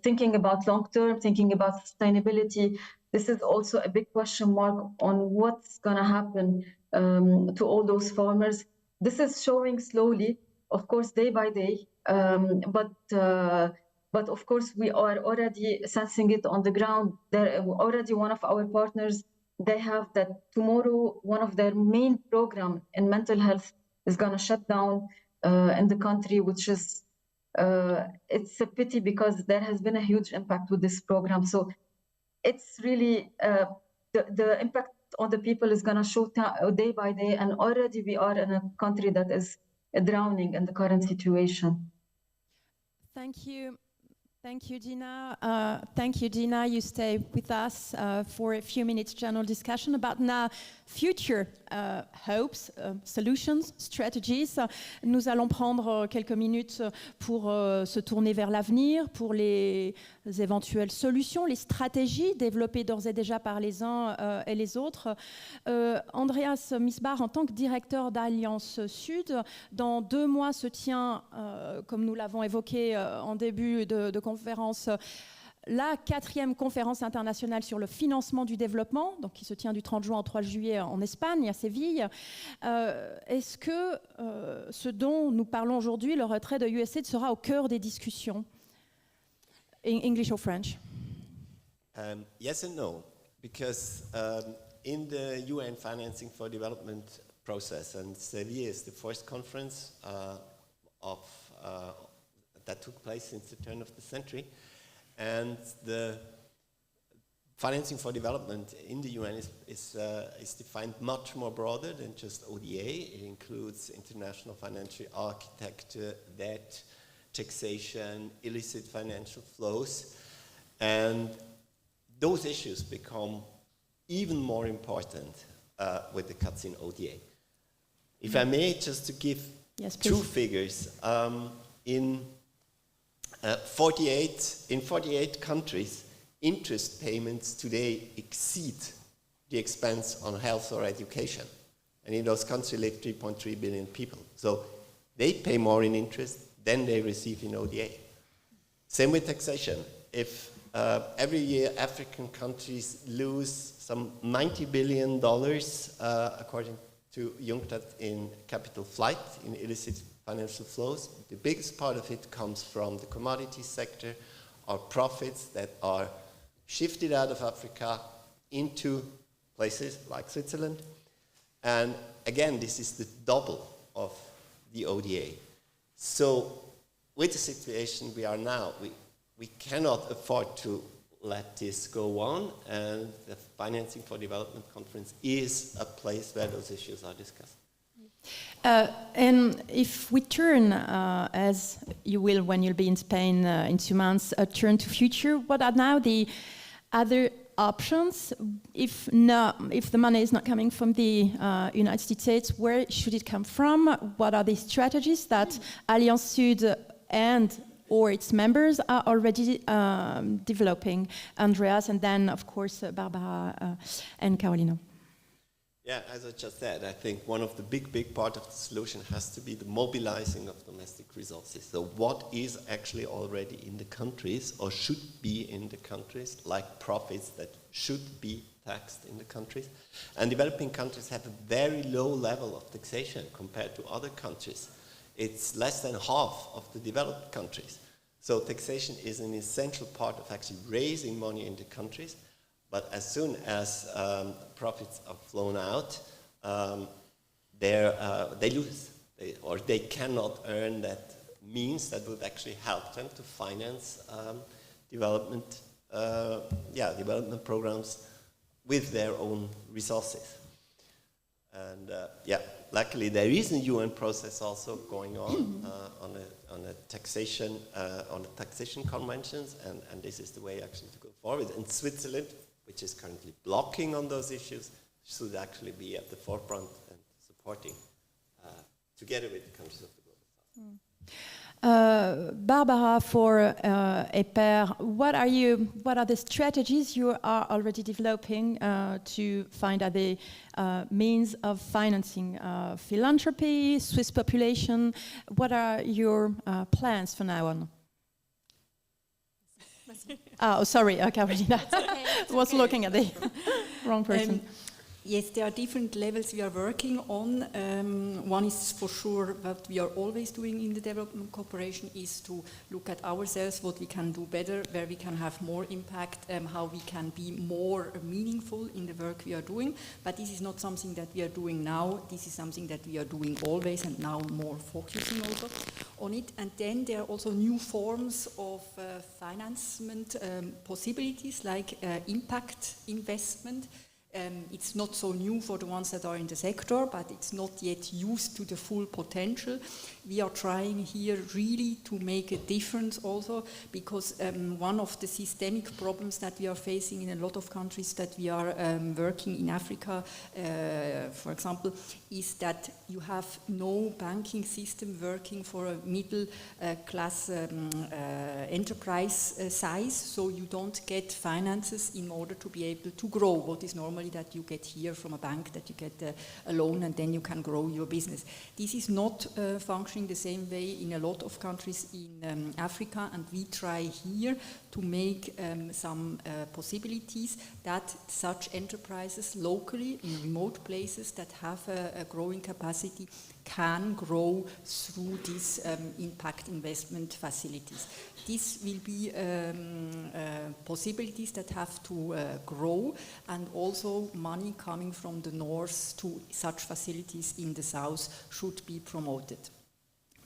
[SPEAKER 5] thinking about long-term, thinking about sustainability. This is also a big question mark on what's going to happen to all those farmers. This is showing slowly, of course, day by day, but of course, we are already sensing it on the ground. There already one of our partners, they have that tomorrow, one of their main program in mental health is going to shut down in the country, which is, it's a pity because there has been a huge impact with this program. So it's really, the impact on the people is going to show day by day. And already we are in a country that is drowning in the current situation.
[SPEAKER 1] Thank you. Thank you, Dina. Thank you, Dina. You stay with us for a few minutes general discussion about now future hopes, solutions, strategies. Nous allons prendre quelques minutes pour se tourner vers l'avenir, pour les éventuelles solutions, les stratégies développées d'ores et déjà par les uns et les autres. Andreas Missbach, en tant que directeur d'Alliance Sud, dans 2 mois se tient, comme nous l'avons évoqué en début de conférence, la 4e conférence internationale sur le financement du développement, donc qui se tient du 30 juin au 3 juillet en Espagne, à Séville. Est-ce que ce dont nous parlons aujourd'hui, le retrait de USAID, sera au cœur des discussions? English or French?
[SPEAKER 2] Yes and no, because in the UN Financing for Development process, and Seville is the first conference that took place since the turn of the century, and the financing for development in the UN is defined much more broader than just ODA. It includes international financial architecture, debt, taxation, illicit financial flows, and those issues become even more important with the cuts in ODA. If I may, just to give 2 figures, in 48 countries, interest payments today exceed the expense on health or education. And in those countries live 3.3 billion people. So they pay more in interest than they receive in ODA. Same with taxation. If every year African countries lose some $90 billion, according to UNCTAD, in capital flight, in illicit financial flows, the biggest part of it comes from the commodity sector, or profits that are shifted out of Africa into places like Switzerland. And again, this is the double of the ODA. So with the situation we are now, we cannot afford to let this go on, and the Financing for Development Conference is a place where those issues are discussed.
[SPEAKER 1] And if we turn, as you will when you'll be in Spain in 2 months, turn to future, what are now the other options? If the money is not coming from the United States, where should it come from? What are the strategies that Alliance Sud and or its members are already developing? Andreas, and then, of course, Barbara and Karolina.
[SPEAKER 2] Yeah, as I just said, I think one of the big part of the solution has to be the mobilizing of domestic resources. So what is actually already in the countries or should be in the countries, like profits that should be taxed in the countries. And developing countries have a very low level of taxation compared to other countries. It's less than half of the developed countries. So taxation is an essential part of actually raising money in the countries. But as soon as profits are flown out, they lose, or they cannot earn that means that would actually help them to finance development programs with their own resources. And luckily there is a UN process also going on a taxation conventions, and this is the way actually to go forward. And Switzerland, which is currently blocking on those issues, should actually be at the forefront and supporting together with the countries of the global south.
[SPEAKER 1] Barbara, for EPER, what are the strategies you are already developing to find the means of financing philanthropy, Swiss population? What are your plans from now on? Oh, sorry, Karolina. I was looking at the wrong person.
[SPEAKER 3] Yes, there are different levels we are working on. One is for sure what we are always doing in the development cooperation is to look at ourselves, what we can do better, where we can have more impact, how we can be more meaningful in the work we are doing. But this is not something that we are doing now. This is something that we are doing always and now more focusing also on it. And then there are also new forms of financement possibilities like impact investment. It's not so new for the ones that are in the sector, but it's not yet used to the full potential. We are trying here really to make a difference also, because one of the systemic problems that we are facing in a lot of countries that we are working in Africa, for example, is that you have no banking system working for a middle class enterprise size, so you don't get finances in order to be able to grow what is normally that you get here from a bank, that you get a loan and then you can grow your business. This is not functioning the same way in a lot of countries in Africa, and we try here to make some possibilities that such enterprises locally in remote places that have a growing capacity can grow through these impact investment facilities. These will be possibilities that have to grow, and also money coming from the north to such facilities in the south should be promoted.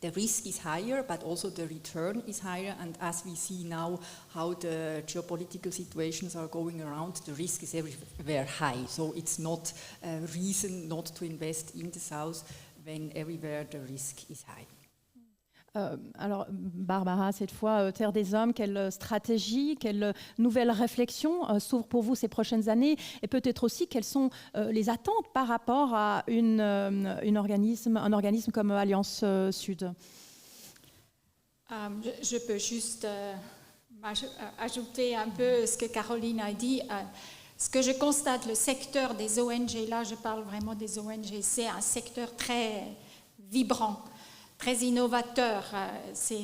[SPEAKER 3] The risk is higher, but also the return is higher, and as we see now how the geopolitical situations are going around, the risk is everywhere high. So it's not a reason not to invest in the south when everywhere the risk is high.
[SPEAKER 1] Alors, Barbara, cette fois, Terre des Hommes, quelle stratégie, quelle nouvelle réflexion s'ouvre pour vous ces prochaines années, et peut-être aussi quelles sont les attentes par rapport à un organisme comme Alliance Sud?
[SPEAKER 4] Je peux juste ajouter un peu ce que Caroline a dit. Ce que je constate, le secteur des ONG, là je parle vraiment des ONG, c'est un secteur très vibrant, très innovateur. C'est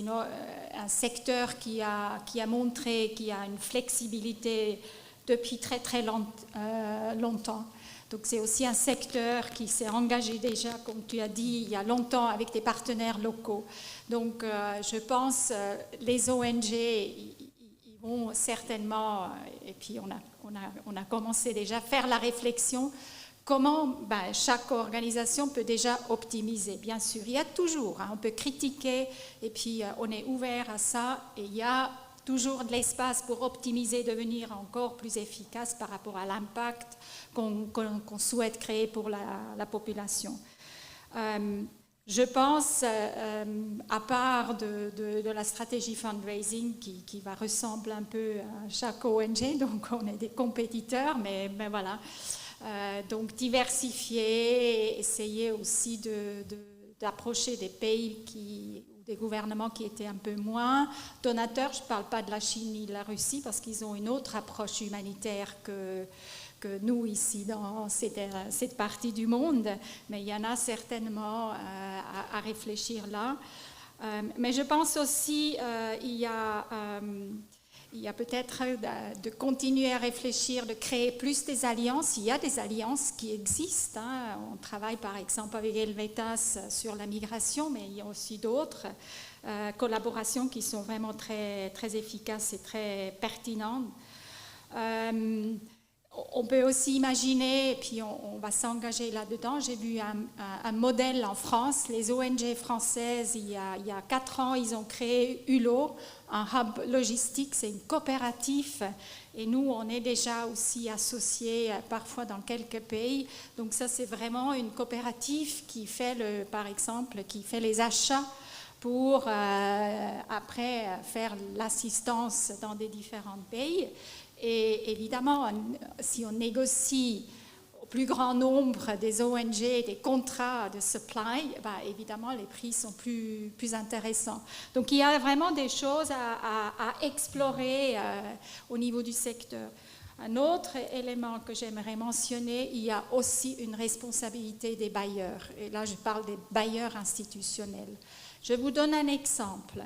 [SPEAKER 4] un secteur qui a montré qu'il y a une flexibilité depuis très très longtemps. Donc c'est aussi un secteur qui s'est engagé déjà, comme tu as dit, il y a longtemps avec des partenaires locaux. Donc je pense les ONG, ils vont certainement, et puis on a commencé déjà à faire la réflexion, comment chaque organisation peut déjà optimiser. Bien sûr, il y a toujours, on peut critiquer, et puis on est ouvert à ça, et il y a toujours de l'espace pour optimiser, devenir encore plus efficace par rapport à l'impact qu'on souhaite créer pour la population. Je pense, à part de la stratégie fundraising qui va ressembler un peu à chaque ONG, donc on est des compétiteurs, mais voilà. Donc diversifier, essayer aussi d'approcher des pays ou des gouvernements qui étaient un peu moins donateurs. Je ne parle pas de la Chine ni de la Russie parce qu'ils ont une autre approche humanitaire que nous ici dans cette partie du monde, mais il y en a certainement à réfléchir là. Mais je pense aussi il y a peut-être de continuer à réfléchir, de créer plus des alliances. Il y a des alliances qui existent. On travaille par exemple avec Helvetas sur la migration, mais il y a aussi d'autres collaborations qui sont vraiment très, très efficaces et très pertinentes. On peut aussi imaginer, et puis on va s'engager là-dedans, j'ai vu un modèle en France, les ONG françaises, il y a 4 ans, ils ont créé ULO, un hub logistique, c'est une coopérative, et nous, on est déjà aussi associés parfois dans quelques pays, donc ça c'est vraiment une coopérative qui fait, par exemple, qui fait les achats pour après faire l'assistance dans des différents pays. Et évidemment, si on négocie au plus grand nombre des ONG des contrats de supply, évidemment, les prix sont plus intéressants. Donc, il y a vraiment des choses à explorer au niveau du secteur. Un autre élément que j'aimerais mentionner, il y a aussi une responsabilité des bailleurs. Et là, je parle des bailleurs institutionnels. Je vous donne un exemple.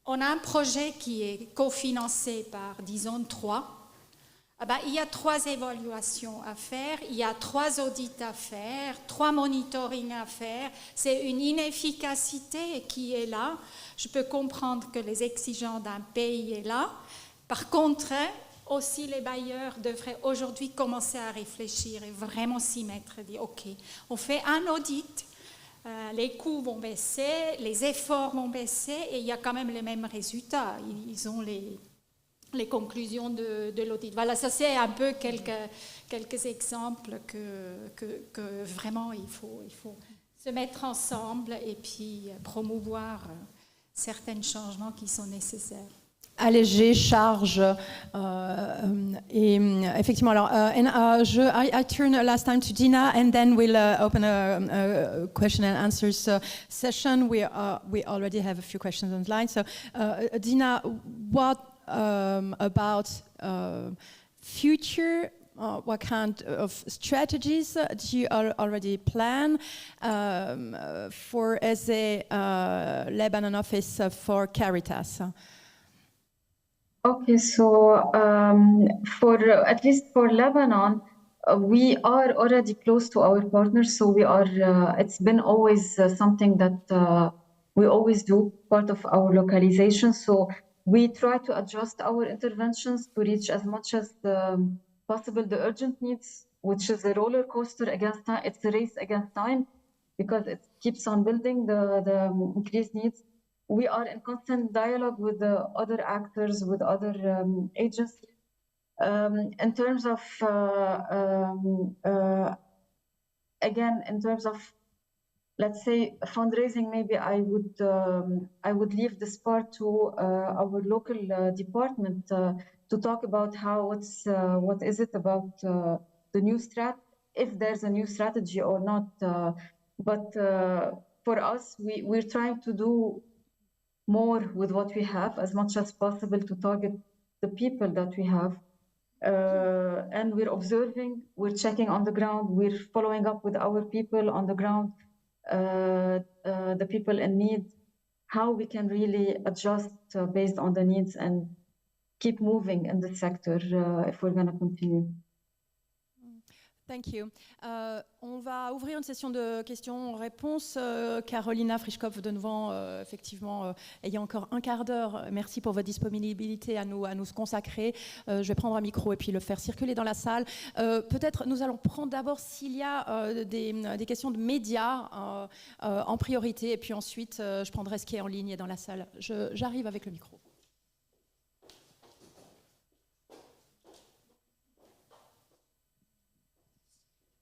[SPEAKER 4] On a un projet qui est cofinancé par, disons, 3. Il y a 3 évaluations à faire, il y a 3 audits à faire, 3 monitorings à faire. C'est une inefficacité qui est là. Je peux comprendre que les exigences d'un pays est là. Par contre, aussi les bailleurs devraient aujourd'hui commencer à réfléchir et vraiment s'y mettre et dire « Ok, on fait un audit ». Les coûts vont baisser, les efforts vont baisser et il y a quand même les mêmes résultats. Ils ont les conclusions de l'audit. Voilà, ça c'est un peu quelques exemples que vraiment il faut se mettre ensemble et puis promouvoir certains changements qui sont nécessaires.
[SPEAKER 1] Alléger, charge, et effectivement. Alors, I turn last time to Dina, and then we'll open a question and answers session. We already have a few questions online. So, Dina, what about future? What kind of strategies do you already plan for as a Lebanon office for Caritas?
[SPEAKER 5] Okay, so at least for Lebanon, we are already close to our partners. So we are. It's been always something that we always do, part of our localization. So we try to adjust our interventions to reach as much as possible the urgent needs, which is a roller coaster against time. It's a race against time because it keeps on building the increased needs. We are in constant dialogue with the other actors, with other agencies. In terms of, again, in terms of, let's say, fundraising, maybe I would leave this part to our local department to talk about what is it about the new if there's a new strategy or not. But for us, we're trying to do more with what we have as much as possible to target the people that we have. And we're observing, we're checking on the ground, we're following up with our people on the ground, the people in need, how we can really adjust based on the needs and keep moving in this sector if we're going to continue.
[SPEAKER 1] Thank you. On va ouvrir une session de questions-réponses. Karolina Frischkopf, de nouveau, effectivement, ayant encore un quart d'heure, merci pour votre disponibilité à nous consacrer. Je vais prendre un micro et puis le faire circuler dans la salle. Peut-être nous allons prendre d'abord s'il y a des questions de médias en priorité, et puis ensuite je prendrai ce qui est en ligne et dans la salle. J'arrive avec le micro.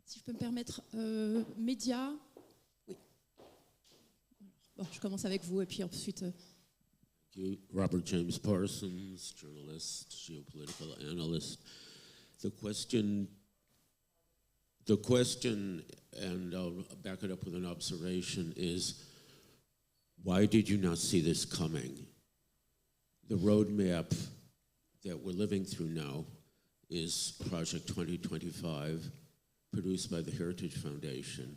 [SPEAKER 6] Si je peux me permettre, médias. Oui. Bon, je commence avec vous et puis ensuite.
[SPEAKER 7] Robert James Parsons, journalist, geopolitical analyst. The question, and I'll back it up with an observation, is why did you not see this coming? The roadmap that we're living through now is Project 2025. Produced by the Heritage Foundation.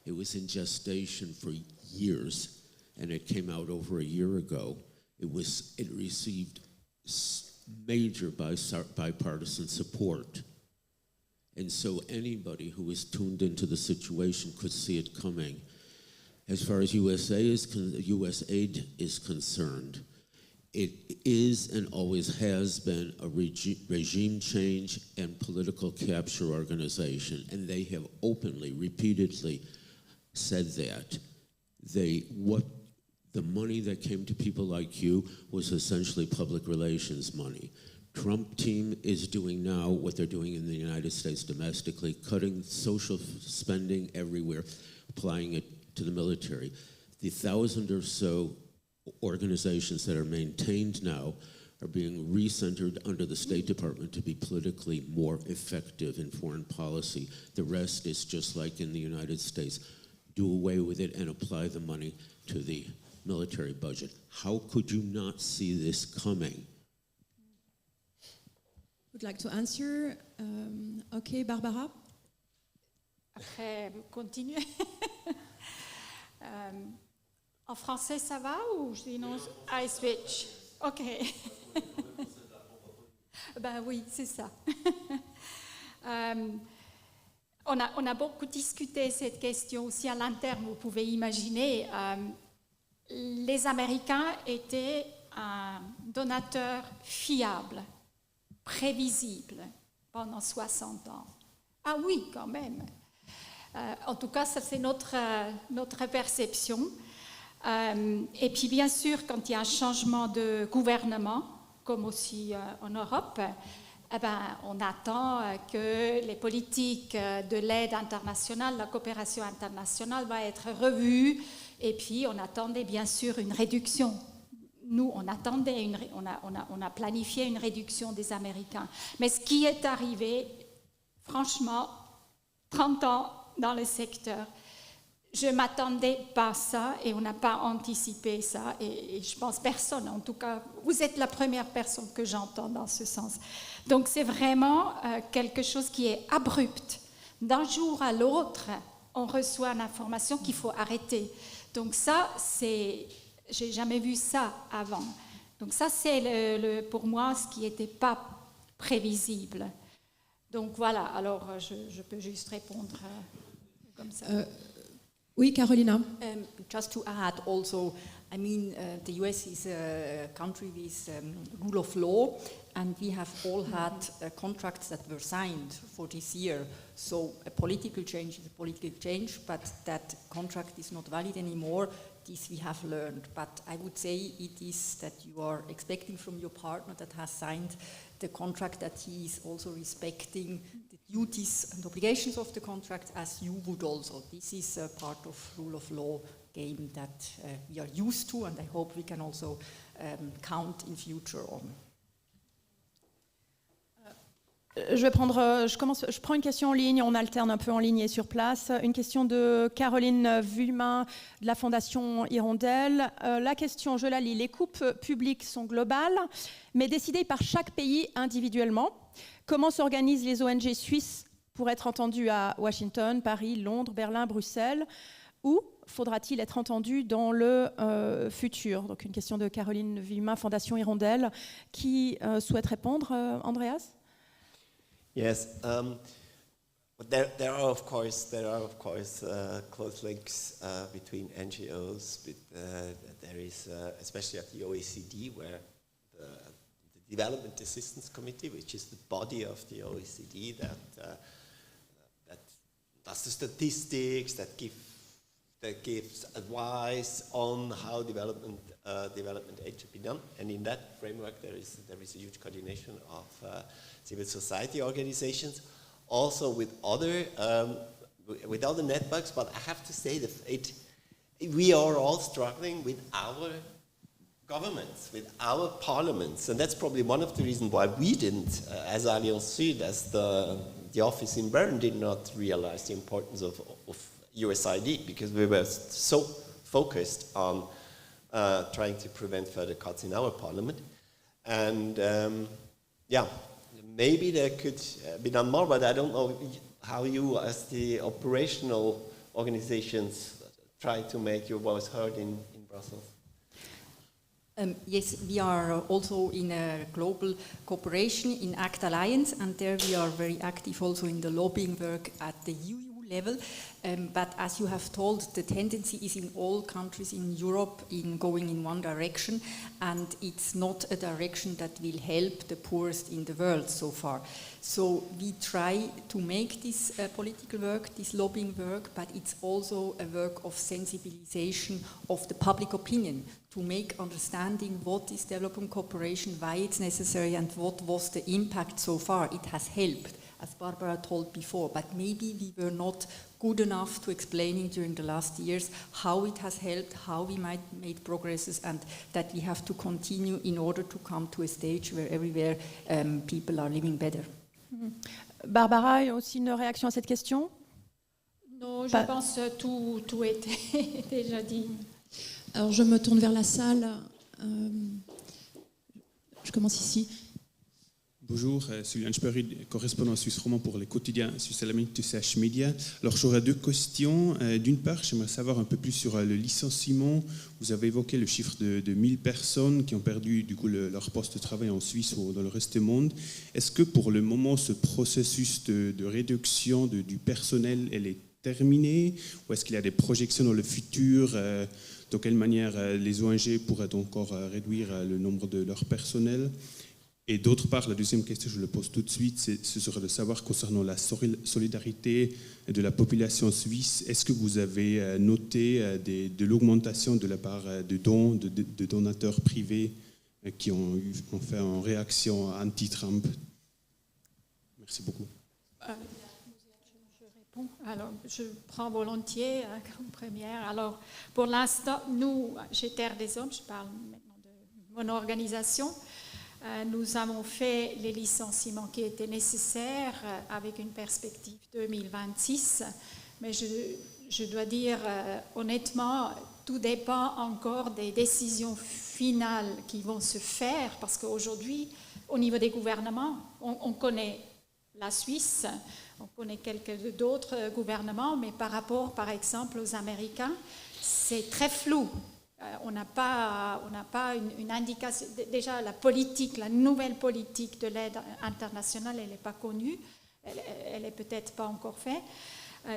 [SPEAKER 7] It was in gestation for years, and it came out over a year ago. It received major bipartisan support. And so anybody who was tuned into the situation could see it coming. As far as USAID is concerned, it is and always has been a regime change and political capture organization, and they have openly, repeatedly said that. What the money that came to people like you was essentially public relations money. Trump team is doing now what they're doing in the United States domestically, cutting social spending everywhere, applying it to the military. The 1,000 or so organizations that are maintained now are being recentered under the State Department to be politically more effective in foreign policy. The rest is just like in the United States. Do away with it and apply the money to the military budget. How could you not see this coming?
[SPEAKER 6] Would like to answer. Okay, Barbara.
[SPEAKER 4] Après, continuer. En français, ça va ou je dis non? I switch. OK. Ben oui, c'est ça. On a beaucoup discuté cette question aussi à l'interne. Vous pouvez imaginer, les Américains étaient un donateur fiable, prévisible pendant 60 ans. Ah oui, quand même. En tout cas, ça c'est notre perception. Et puis bien sûr, quand il y a un changement de gouvernement, comme aussi en Europe, eh ben, on attend que les politiques de l'aide internationale, la coopération internationale va être revue, et puis on attendait bien sûr une réduction. Nous, on a planifié une réduction des Américains. Mais ce qui est arrivé, franchement, 30 ans dans le secteur, je ne m'attendais pas à ça et on n'a pas anticipé ça. Et je pense personne, en tout cas, vous êtes la première personne que j'entends dans ce sens. Donc c'est vraiment quelque chose qui est abrupt. D'un jour à l'autre, on reçoit une information qu'il faut arrêter. Donc ça, j'ai jamais vu ça avant. Donc ça, c'est pour moi ce qui n'était pas prévisible. Donc voilà, alors je peux juste répondre comme ça.
[SPEAKER 6] Oui, Karolina.
[SPEAKER 3] Just to add also, I mean, the US is a country with rule of law, and we have all had contracts that were signed for this year. So a political change is a political change, but that contract is not valid anymore. This we have learned. But I would say it is that you are expecting from your partner that has signed the contract that he is also respecting the duties and obligations of the contract as you would also. This is a part of rule of law game that we are used to, and I hope we can also count in future on.
[SPEAKER 1] Je prends une question en ligne, on alterne un peu en ligne et sur place. Une question de Caroline Frischkopf de la Fondation Hirondelle. La question, je la lis. Les coupes publiques sont globales, mais décidées par chaque pays individuellement. Comment s'organisent les ONG suisses pour être entendues à Washington, Paris, Londres, Berlin, Bruxelles? Ou faudra-t-il être entendu dans le futur? Donc une question de Caroline Frischkopf, Fondation Hirondelle. Qui souhaite répondre, Andreas?
[SPEAKER 2] Yes, there are of course close links between NGOs. But there is, especially at the OECD, where the Development Assistance Committee, which is the body of the OECD that does the statistics, that gives advice on how development aid should be done, and in that framework there is a huge coordination of civil society organizations, also with other networks. But I have to say that we are all struggling with our governments, with our parliaments, and that's probably one of the reasons why we didn't, as Alliance Sud, as the office in Bern, did not realize the importance of USAID, because we were so focused on trying to prevent further cuts in our parliament. And maybe there could be done more, but I don't know how you, as the operational organizations, try to make your voice heard in Brussels.
[SPEAKER 3] Yes, we are also in a global cooperation in ACT Alliance, and there we are very active also in the lobbying work at the EU level. But as you have told, the tendency is in all countries in Europe in going in one direction, and it's not a direction that will help the poorest in the world so far. So we try to make this political work, this lobbying work, but it's also a work of sensibilization of the public opinion, to make understanding what is development cooperation, why it's necessary, and what was the impact so far. It has helped, as Barbara told before, but maybe we were not good enough to explaining during the last years how it has helped, how we might made progresses, and that we have to continue in order to come to a stage where everywhere people are living better.
[SPEAKER 1] Barbara, aussi une réaction à cette question?
[SPEAKER 4] Non, je pense que tout était déjà dit.
[SPEAKER 6] Alors je me tourne vers la salle. Je commence ici.
[SPEAKER 8] Bonjour, Sylvain Sperry, correspondant suisse roman pour les quotidiens suisse alamite de CH Media. Alors j'aurais deux questions. D'une part, j'aimerais savoir un peu plus sur le licenciement. Vous avez évoqué le chiffre de 1000 personnes qui ont perdu du coup leur poste de travail en Suisse ou dans le reste du monde. Est-ce que pour le moment, ce processus de réduction du personnel, elle est terminée, ou est-ce qu'il y a des projections dans le futur? De quelle manière les ONG pourraient encore réduire le nombre de leur personnel? Et d'autre part, la deuxième question, je le pose tout de suite, ce serait de savoir concernant la solidarité de la population suisse, est-ce que vous avez noté de l'augmentation de la part de dons, de donateurs privés qui ont fait en réaction anti-Trump? Merci beaucoup.
[SPEAKER 4] Je réponds. Alors, je prends volontiers comme première. Alors, pour l'instant, nous, chez Terre des Hommes, je parle maintenant de mon organisation, nous avons fait les licenciements qui étaient nécessaires avec une perspective 2026. Mais je dois dire honnêtement, tout dépend encore des décisions finales qui vont se faire, parce qu'aujourd'hui, au niveau des gouvernements, on connaît la Suisse, on connaît quelques d'autres gouvernements, mais par rapport, par exemple, aux Américains, c'est très flou. On n'a pas une indication. Déjà, la politique, la nouvelle politique de l'aide internationale, elle n'est pas connue. Elle n'est peut-être pas encore faite.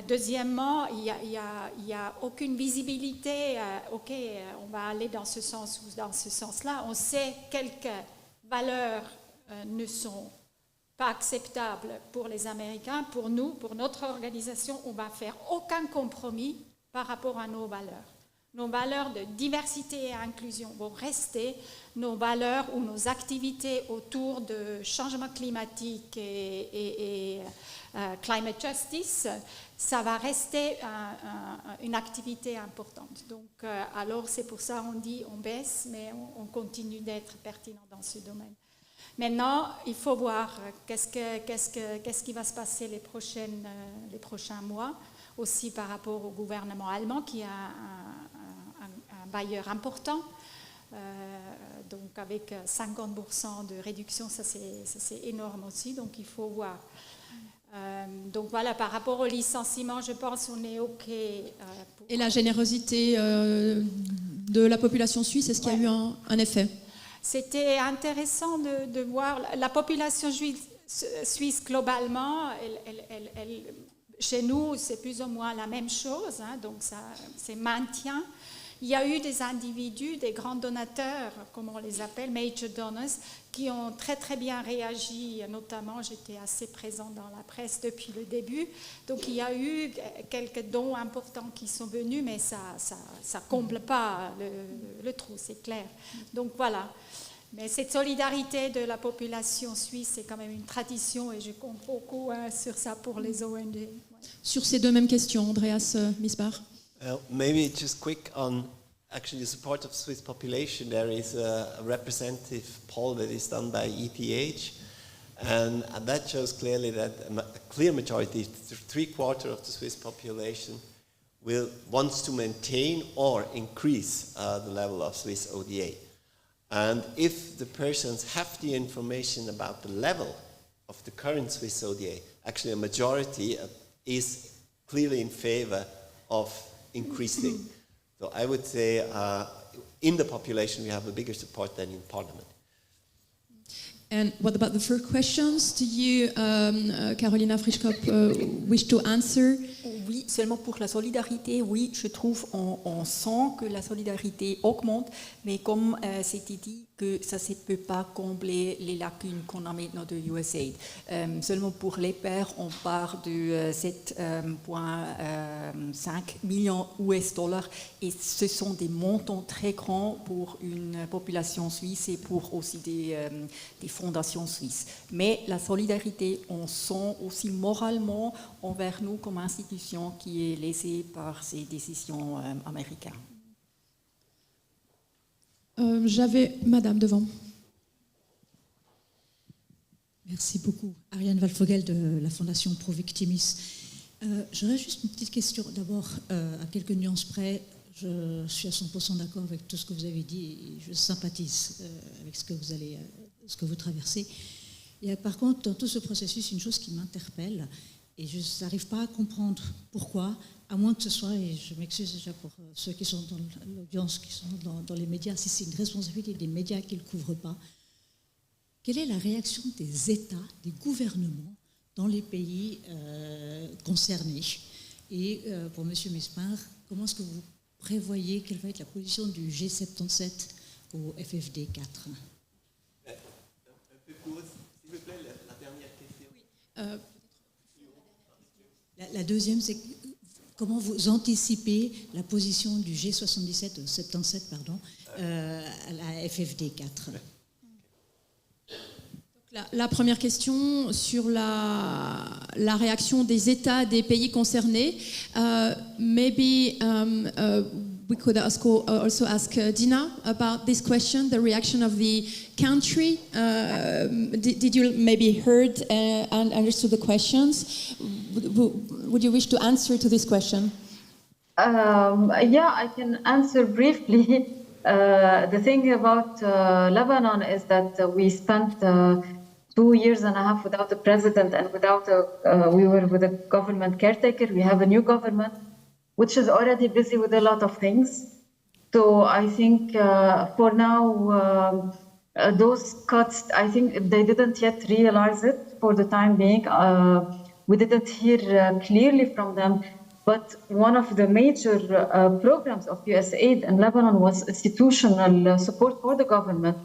[SPEAKER 4] Deuxièmement, il y a aucune visibilité. OK, on va aller dans ce sens ou dans ce sens-là. On sait quelques valeurs ne sont pas acceptables pour les Américains. Pour nous, pour notre organisation, on ne va faire aucun compromis par rapport à nos valeurs. Nos valeurs de diversité et inclusion vont rester, nos valeurs ou nos activités autour de changement climatique et climate justice, ça va rester une activité importante. Donc, alors c'est pour ça qu'on dit on baisse, mais on continue d'être pertinent dans ce domaine. Maintenant, il faut voir qu'est-ce qui va se passer les prochains mois, aussi par rapport au gouvernement allemand qui a un bailleur important. Donc avec 50% de réduction, ça c'est énorme aussi, donc il faut voir. Donc voilà, par rapport au licenciement, je pense qu'on est OK.
[SPEAKER 6] Et la générosité de la population suisse, est-ce qu'il y a eu un effet?
[SPEAKER 4] C'était intéressant de voir la population suisse globalement, chez nous c'est plus ou moins la même chose, hein, donc ça c'est maintien. Il y a eu des individus, des grands donateurs, comme on les appelle, major donors, qui ont très très bien réagi, notamment j'étais assez présente dans la presse depuis le début, donc il y a eu quelques dons importants qui sont venus, mais ça comble pas le trou, c'est clair. Donc voilà, mais cette solidarité de la population suisse, c'est quand même une tradition et je compte beaucoup sur ça pour les ONG. Ouais.
[SPEAKER 6] Sur ces deux mêmes questions, Andreas Missbach.
[SPEAKER 2] Maybe just quick on actually the support of the Swiss population. There is a representative poll that is done by EPER, and that shows clearly that a clear majority, 3/4 of the Swiss population, wants to maintain or increase the level of Swiss ODA. And if the persons have the information about the level of the current Swiss ODA, actually a majority is clearly in favor of increasing. So I would say in the population we have a bigger support than in Parliament.
[SPEAKER 6] And what about the first questions? Do you, Karolina Frischkopf, wish to answer?
[SPEAKER 3] Oui, seulement pour la solidarité, oui, je trouve, on sent que la solidarité augmente, mais comme c'était dit, que ça ne peut pas combler les lacunes qu'on a maintenant de USAID. Seulement pour l'EPER, on part de 7,5 millions US dollars et ce sont des montants très grands pour une population suisse et pour aussi des fondations suisses. Mais la solidarité, on sent aussi moralement envers nous comme institution qui est lésée par ces décisions américaines.
[SPEAKER 6] J'avais Madame devant.
[SPEAKER 9] Merci beaucoup. Ariane Valfogel de la Fondation Pro Victimis. J'aurais juste une petite question. D'abord, à quelques nuances près, je suis à 100% d'accord avec tout ce que vous avez dit et je sympathise avec ce que vous traversez. Et par contre, dans tout ce processus, une chose qui m'interpelle, et je n'arrive pas à comprendre pourquoi, à moins que ce soit, et je m'excuse déjà pour ceux qui sont dans l'audience, qui sont dans les médias, si c'est une responsabilité des médias qui ne le couvrent pas, quelle est la réaction des États, des gouvernements dans les pays concernés? Et pour M. Missbach, comment est-ce que vous prévoyez quelle va être la position du G77 au FFD 4?
[SPEAKER 2] Un peu court, s'il vous plaît, la dernière question.
[SPEAKER 6] Oui.
[SPEAKER 9] La deuxième, c'est comment vous anticipez la position du G77, pardon, à la FFD 4?
[SPEAKER 6] La première question sur la réaction des États des pays concernés. Maybe we could also ask Dina about this question, the reaction of the country. Did you maybe heard and understood the questions? Would you wish to answer to this question?
[SPEAKER 5] Yeah, I can answer briefly. The thing about Lebanon is that we spent 2 years and a half without a president and we were with a government caretaker. We have a new government, which is already busy with a lot of things. So I think for now, those cuts, I think they didn't yet realize it for the time being. We didn't hear clearly from them. But one of the major programs of USAID in Lebanon was institutional support for the government,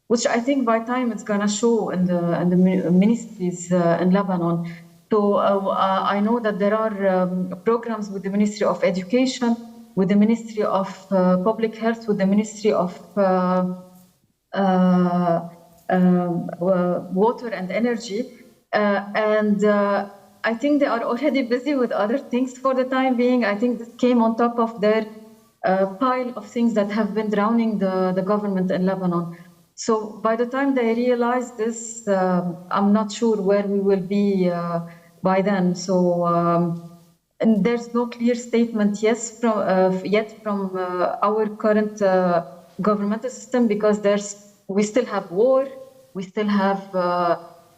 [SPEAKER 5] which I think by time it's going to show in the ministries in Lebanon. So I know that there are programs with the Ministry of Education, with the Ministry of Public Health, with the Ministry of Water and Energy, I think they are already busy with other things for the time being. I think this came on top of their pile of things that have been drowning the government in Lebanon. So by the time they realize this, I'm not sure where we will be by then. So and there's no clear statement yet from our current governmental system, because we still have war, we still have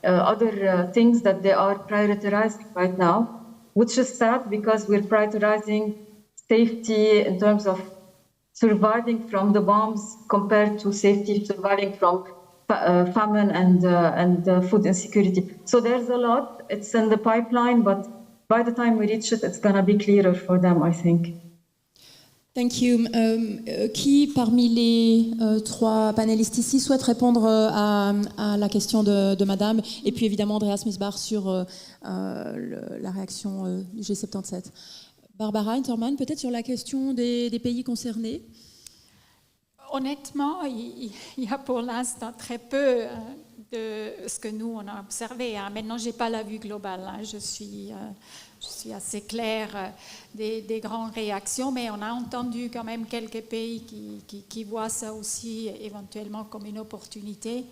[SPEAKER 5] other things that they are prioritizing right now, which is sad because we're prioritizing safety in terms of surviving from the bombs compared to safety surviving from famine and food insecurity. So there's a lot, it's in the pipeline, but by the time we reach it, it's going to be clearer for them, I think.
[SPEAKER 6] Thank you. Qui parmi les trois panélistes ici souhaite répondre à la question de Madame, et puis évidemment Andreas Missbach sur la réaction du G77. Barbara Hintermann, peut-être sur la question des pays concernés.
[SPEAKER 4] Honnêtement, il y a pour l'instant très peu de ce que nous, on a observé. Maintenant, je n'ai pas la vue globale. Je suis assez claire des grandes réactions, mais on a entendu quand même quelques pays qui voient ça aussi éventuellement comme une opportunité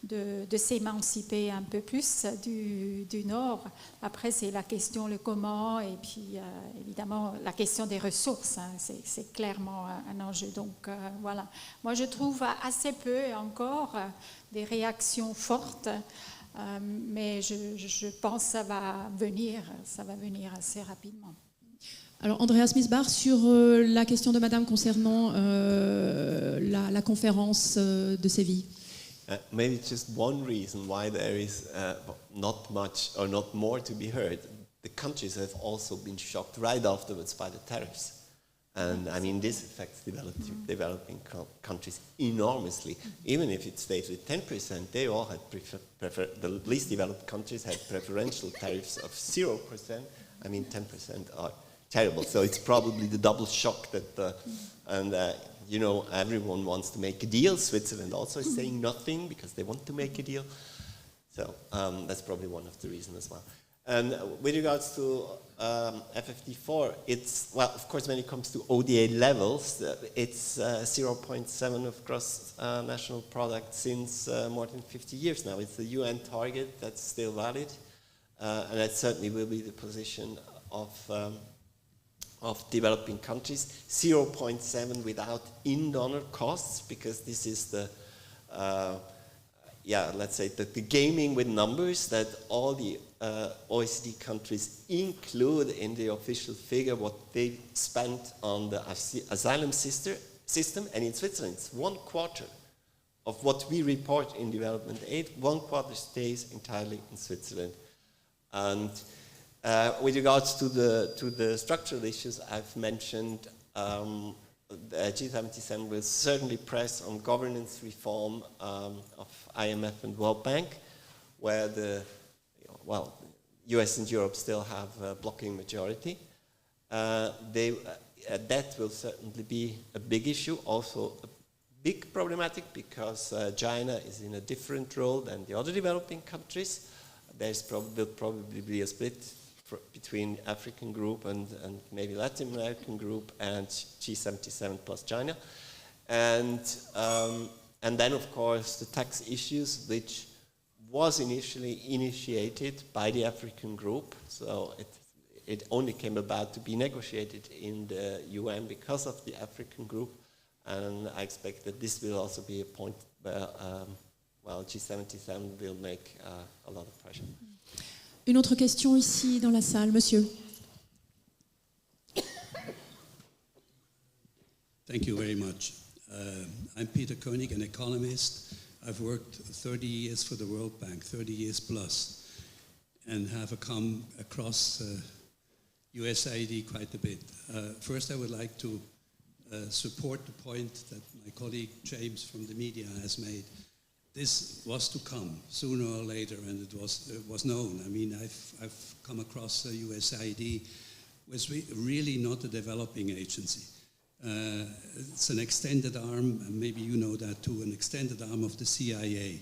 [SPEAKER 4] de s'émanciper un peu plus du Nord. Après, c'est la question, le comment, et puis évidemment la question des ressources. C'est clairement un enjeu. Donc voilà. Moi, je trouve assez peu encore des réactions fortes, mais je pense que ça va venir assez rapidement.
[SPEAKER 6] Alors, Andreas Missbach, sur la question de Madame concernant la conférence de Séville.
[SPEAKER 2] Maybe just one reason why there is not much or not more to be heard. The countries have also been shocked right afterwards by the tariffs. And I mean, this affects developing countries enormously. Even if it stays with 10%, they all had the least developed countries had preferential tariffs of 0%. I mean, 10% are terrible. So it's probably the double shock that, you know, everyone wants to make a deal. Switzerland also is saying nothing because they want to make a deal. So that's probably one of the reasons as well. And with regards to FFD4, it's, well, of course, when it comes to ODA levels, it's 0.7 of gross national product since more than 50 years now. It's the UN target that's still valid, and that certainly will be the position of developing countries. 0.7 without in-donor costs, because this is the, let's say the gaming with numbers that all the OECD countries include in the official figure what they spent on the asylum system, and in Switzerland it's 1/4 of what we report in development aid. 1/4 stays entirely in Switzerland. And with regards to the structural issues I've mentioned, the G77 will certainly press on governance reform of IMF and World Bank, where US and Europe still have a blocking majority. That will certainly be a big issue, also a big problematic, because China is in a different role than the other developing countries. Will probably be a split between African group and maybe Latin American group and G77 plus China. And then, of course, the tax issues, which was initially initiated by the African group. So it only came about to be negotiated in the UN because of the African group. And I expect that this will also be a point where G77 will make a lot of pressure.
[SPEAKER 6] Une autre question ici dans la salle, monsieur.
[SPEAKER 10] Thank you very much. I'm Peter Koenig, an economist. I've worked 30 years for the World Bank, 30 years plus, and have come across USAID quite a bit. First, I would like to support the point that my colleague James from the media has made. This was to come sooner or later, and it was known. I mean, I've come across USAID was really not a developing agency. It's an extended arm, and maybe you know that too, an extended arm of the CIA.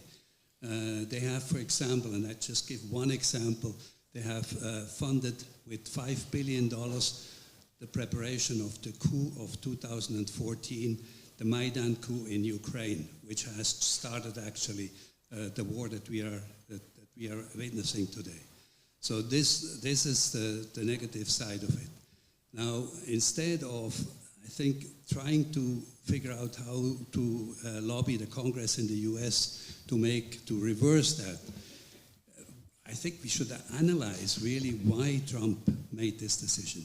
[SPEAKER 10] They have, for example, and I just give one example, they have funded with $5 billion the preparation of the coup of 2014. the Maidan coup in Ukraine, which has started actually the war that we are witnessing today. So this is the negative side of it. Now, instead of, I think, trying to figure out how to lobby the Congress in the US to reverse that, I think we should analyze really why Trump made this decision.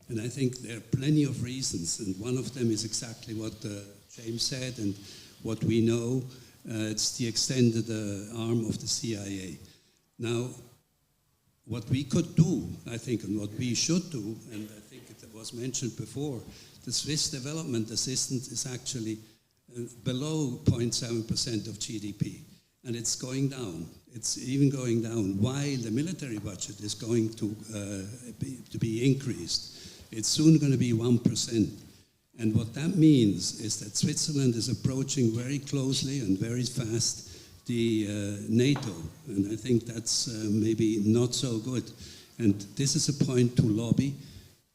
[SPEAKER 10] And I think there are plenty of reasons, and one of them is exactly what James said and what we know. It's the extended arm of the CIA. Now, what we could do, I think, and what we should do, and I think it was mentioned before, the Swiss development assistance is actually below 0.7% of GDP, and it's going down. It's even going down while the military budget is going to be increased. It's soon going to be 1%. And what that means is that Switzerland is approaching very closely and very fast the NATO, and I think that's maybe not so good. And this is a point to lobby.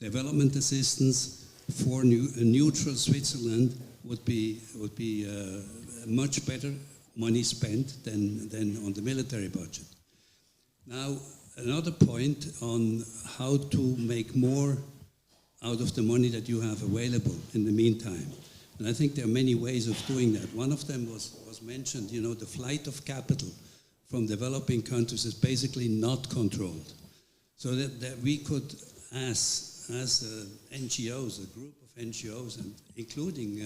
[SPEAKER 10] Development assistance for a neutral Switzerland would be much better money spent than on the military budget. Now, another point on how to make more out of the money that you have available in the meantime. And I think there are many ways of doing that. One of them was mentioned, the flight of capital from developing countries is basically not controlled. So that we could, as NGOs, a group of NGOs, and including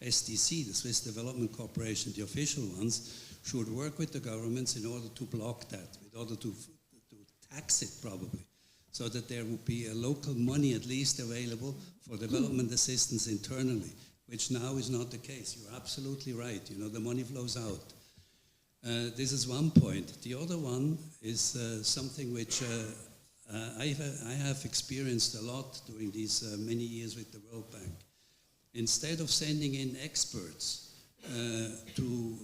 [SPEAKER 10] SDC, the Swiss Development Corporation, the official ones, should work with the governments in order to block that, in order to tax it probably, so that there would be a local money at least available for development assistance internally, which now is not the case. You're absolutely right. The money flows out. This is one point. The other one is something which I have experienced a lot during these many years with the World Bank. Instead of sending in experts to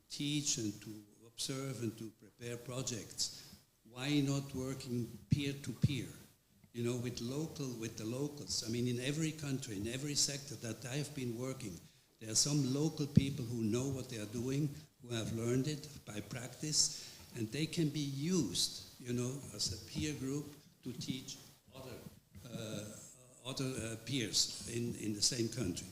[SPEAKER 10] teach and to observe and to prepare projects, why not working peer-to-peer? With the locals. I mean, in every country, in every sector that I have been working, there are some local people who know what they are doing, who have learned it by practice, and they can be used, as a peer group to teach other peers in the same country.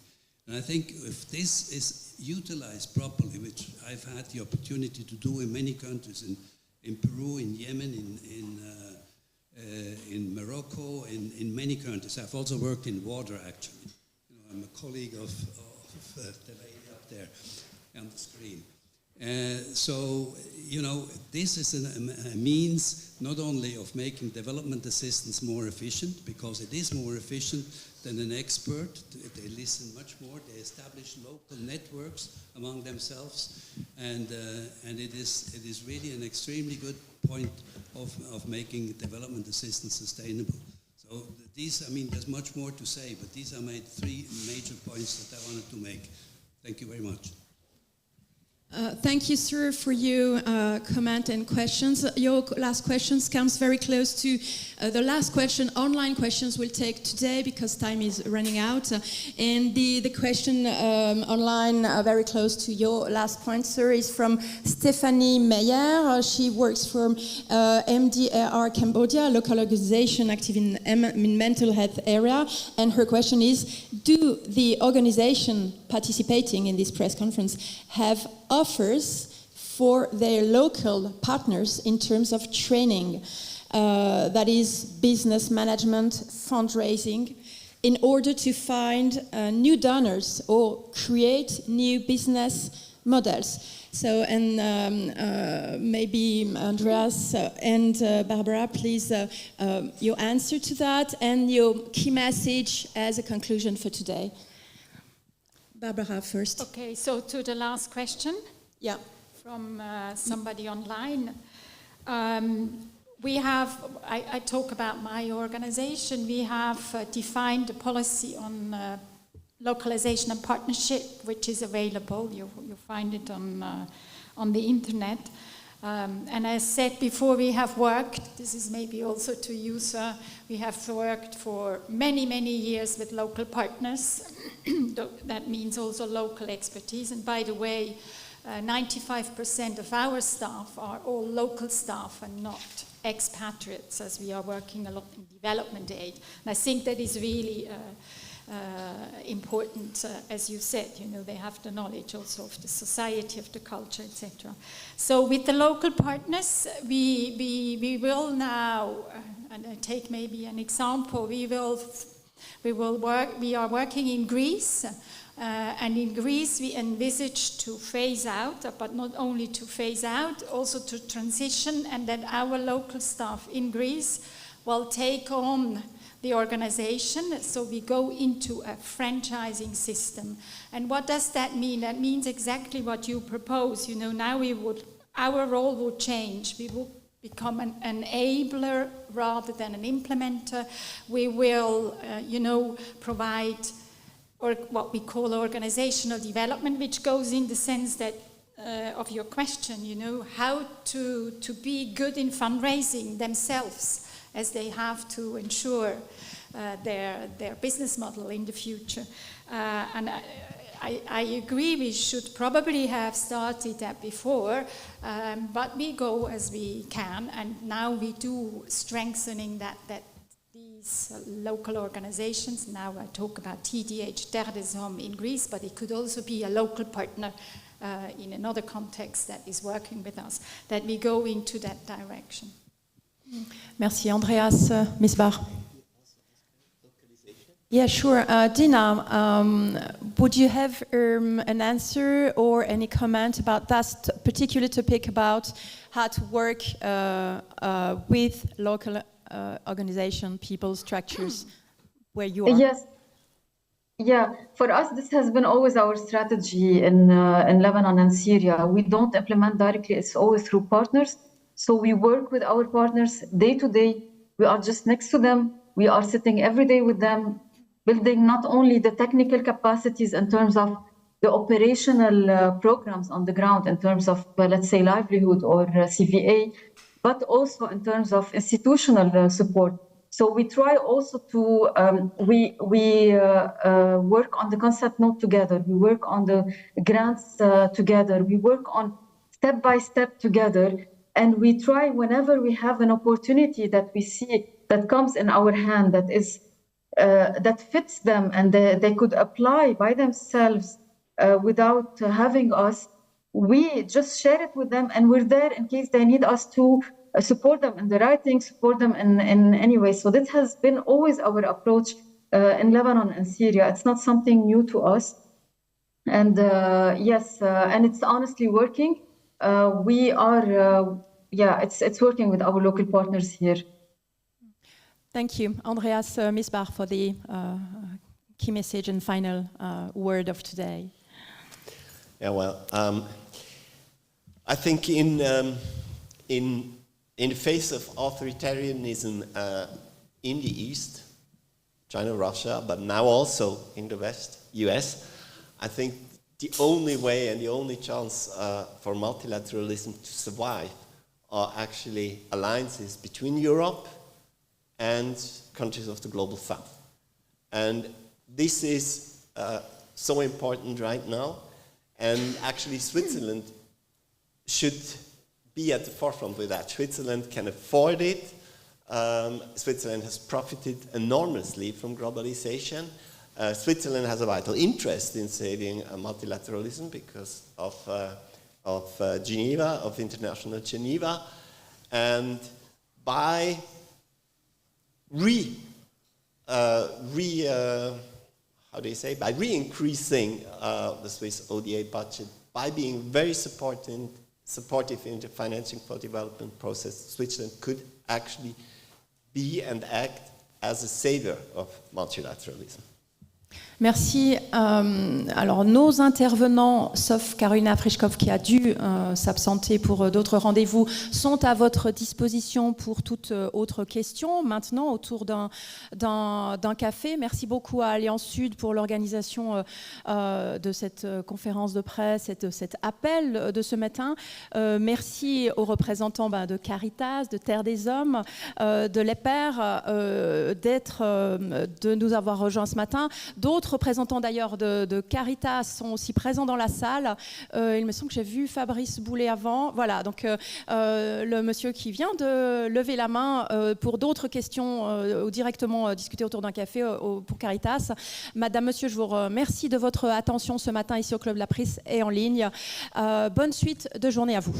[SPEAKER 10] And I think if this is utilized properly, which I've had the opportunity to do in many countries, in Peru, in Yemen, in Morocco, in many countries. I've also worked in water, actually. I'm a colleague of the lady up there on the screen. So, this is a means not only of making development assistance more efficient, because it is more efficient than an expert. They listen much more. They establish local networks among themselves, and it is really an extremely good point of making development assistance sustainable. So there's much more to say, but these are my three major points that I wanted to make. Thank you very much.
[SPEAKER 6] Thank you, sir, for your comment and questions. Your last questions comes very close to the last question. Online questions we'll take today because time is running out. And the question online, very close to your last point, sir, is from Stephanie Meyer. She works for MDAR Cambodia, a local organization active in mental health area. And her question is, do the organization participating in this press conference have offers for their local partners in terms of training, that is business management, fundraising, in order to find new donors or create new business models? So, and maybe Andreas and Barbara, please, your answer to that and your key message as a conclusion for today. Barbara first.
[SPEAKER 4] Okay, so to the last question.
[SPEAKER 6] Yeah.
[SPEAKER 4] From somebody online. We have, I talk about my organization, we have defined a policy on localization and partnership, which is available. You find it on the internet. And as said before, we have worked, this is maybe also to you, sir, we have worked for many, many years with local partners. that means also local expertise. And by the way, 95% of our staff are all local staff and not expatriates, as we are working a lot in development aid. And I think that is really important, as you said, they have the knowledge also of the society, of the culture, etc. So with the local partners, we will now, and I take maybe an example, we are working in Greece, and in Greece we envisage to phase out, but not only to phase out, also to transition, and that our local staff in Greece will take on the organization, so we go into a franchising system. And what does that mean? That means exactly what you propose. Now our role will change. We will become an enabler rather than an implementer. We will, provide what we call organizational development, which goes in the sense that of your question, how to be good in fundraising themselves, as they have to ensure their business model in the future. And I agree we should probably have started that before, but we go as we can, and now we do strengthening that these local organizations. Now I talk about TDH, Terre des Hommes in Greece, but it could also be a local partner in another context that is working with us, that we go into that direction.
[SPEAKER 1] Merci. Andreas Missbach. Yeah, sure. Dina, would you have an answer or any comment about that particular topic about how to work with local organization, people, structures, where you are?
[SPEAKER 5] Yes. Yeah, for us, this has been always our strategy in Lebanon and Syria. We don't implement directly, it's always through partners. So we work with our partners day to day. We are just next to them. We are sitting every day with them, building not only the technical capacities in terms of the operational programs on the ground, in terms of, let's say, livelihood or CVA, but also in terms of institutional support. So we try also to, we work on the concept note together. We work on the grants together. We work on step by step together. And we try, whenever we have an opportunity that we see that comes in our hand, that is that fits them, and they could apply by themselves without having us, we just share it with them, and we're there in case they need us to support them in the writing, support them in any way. So this has been always our approach in Lebanon and Syria. It's not something new to us. And yes, and it's honestly working. We are, it's working with our local partners here.
[SPEAKER 1] Thank you, Andreas Missbach, for the key message and final word of today.
[SPEAKER 2] Yeah, well, I think in the face of authoritarianism in the East, China, Russia, but now also in the West, US, I think the only way and the only chance for multilateralism to survive are actually alliances between Europe and countries of the global South. And this is so important right now, and actually Switzerland should be at the forefront with that. Switzerland can afford it. Switzerland has profited enormously from globalization. Switzerland has a vital interest in saving multilateralism because of Geneva, of international Geneva, and by by re-increasing the Swiss ODA budget, by being very supportive in the financing for development process, Switzerland could actually be and act as a savior of multilateralism.
[SPEAKER 1] Merci. Alors, nos intervenants, sauf Karolina Frischkopf qui a dû s'absenter pour d'autres rendez-vous, sont à votre disposition pour toute autre question. Maintenant, autour d'un café. Merci beaucoup à Alliance Sud pour l'organisation de cette conférence de presse et de cet appel de ce matin. Merci aux représentants de Caritas, de Terre des Hommes, de l'EPER, de nous avoir rejoints ce matin. D'autres d'autres représentants d'ailleurs de Caritas sont aussi présents dans la salle. Il me semble que j'ai vu Fabrice Boulet avant. Voilà, donc le monsieur qui vient de lever la main pour d'autres questions ou directement discuter autour d'un café pour Caritas. Madame, monsieur, je vous remercie de votre attention ce matin ici au Club de la Presse et en ligne. Bonne suite de journée à vous.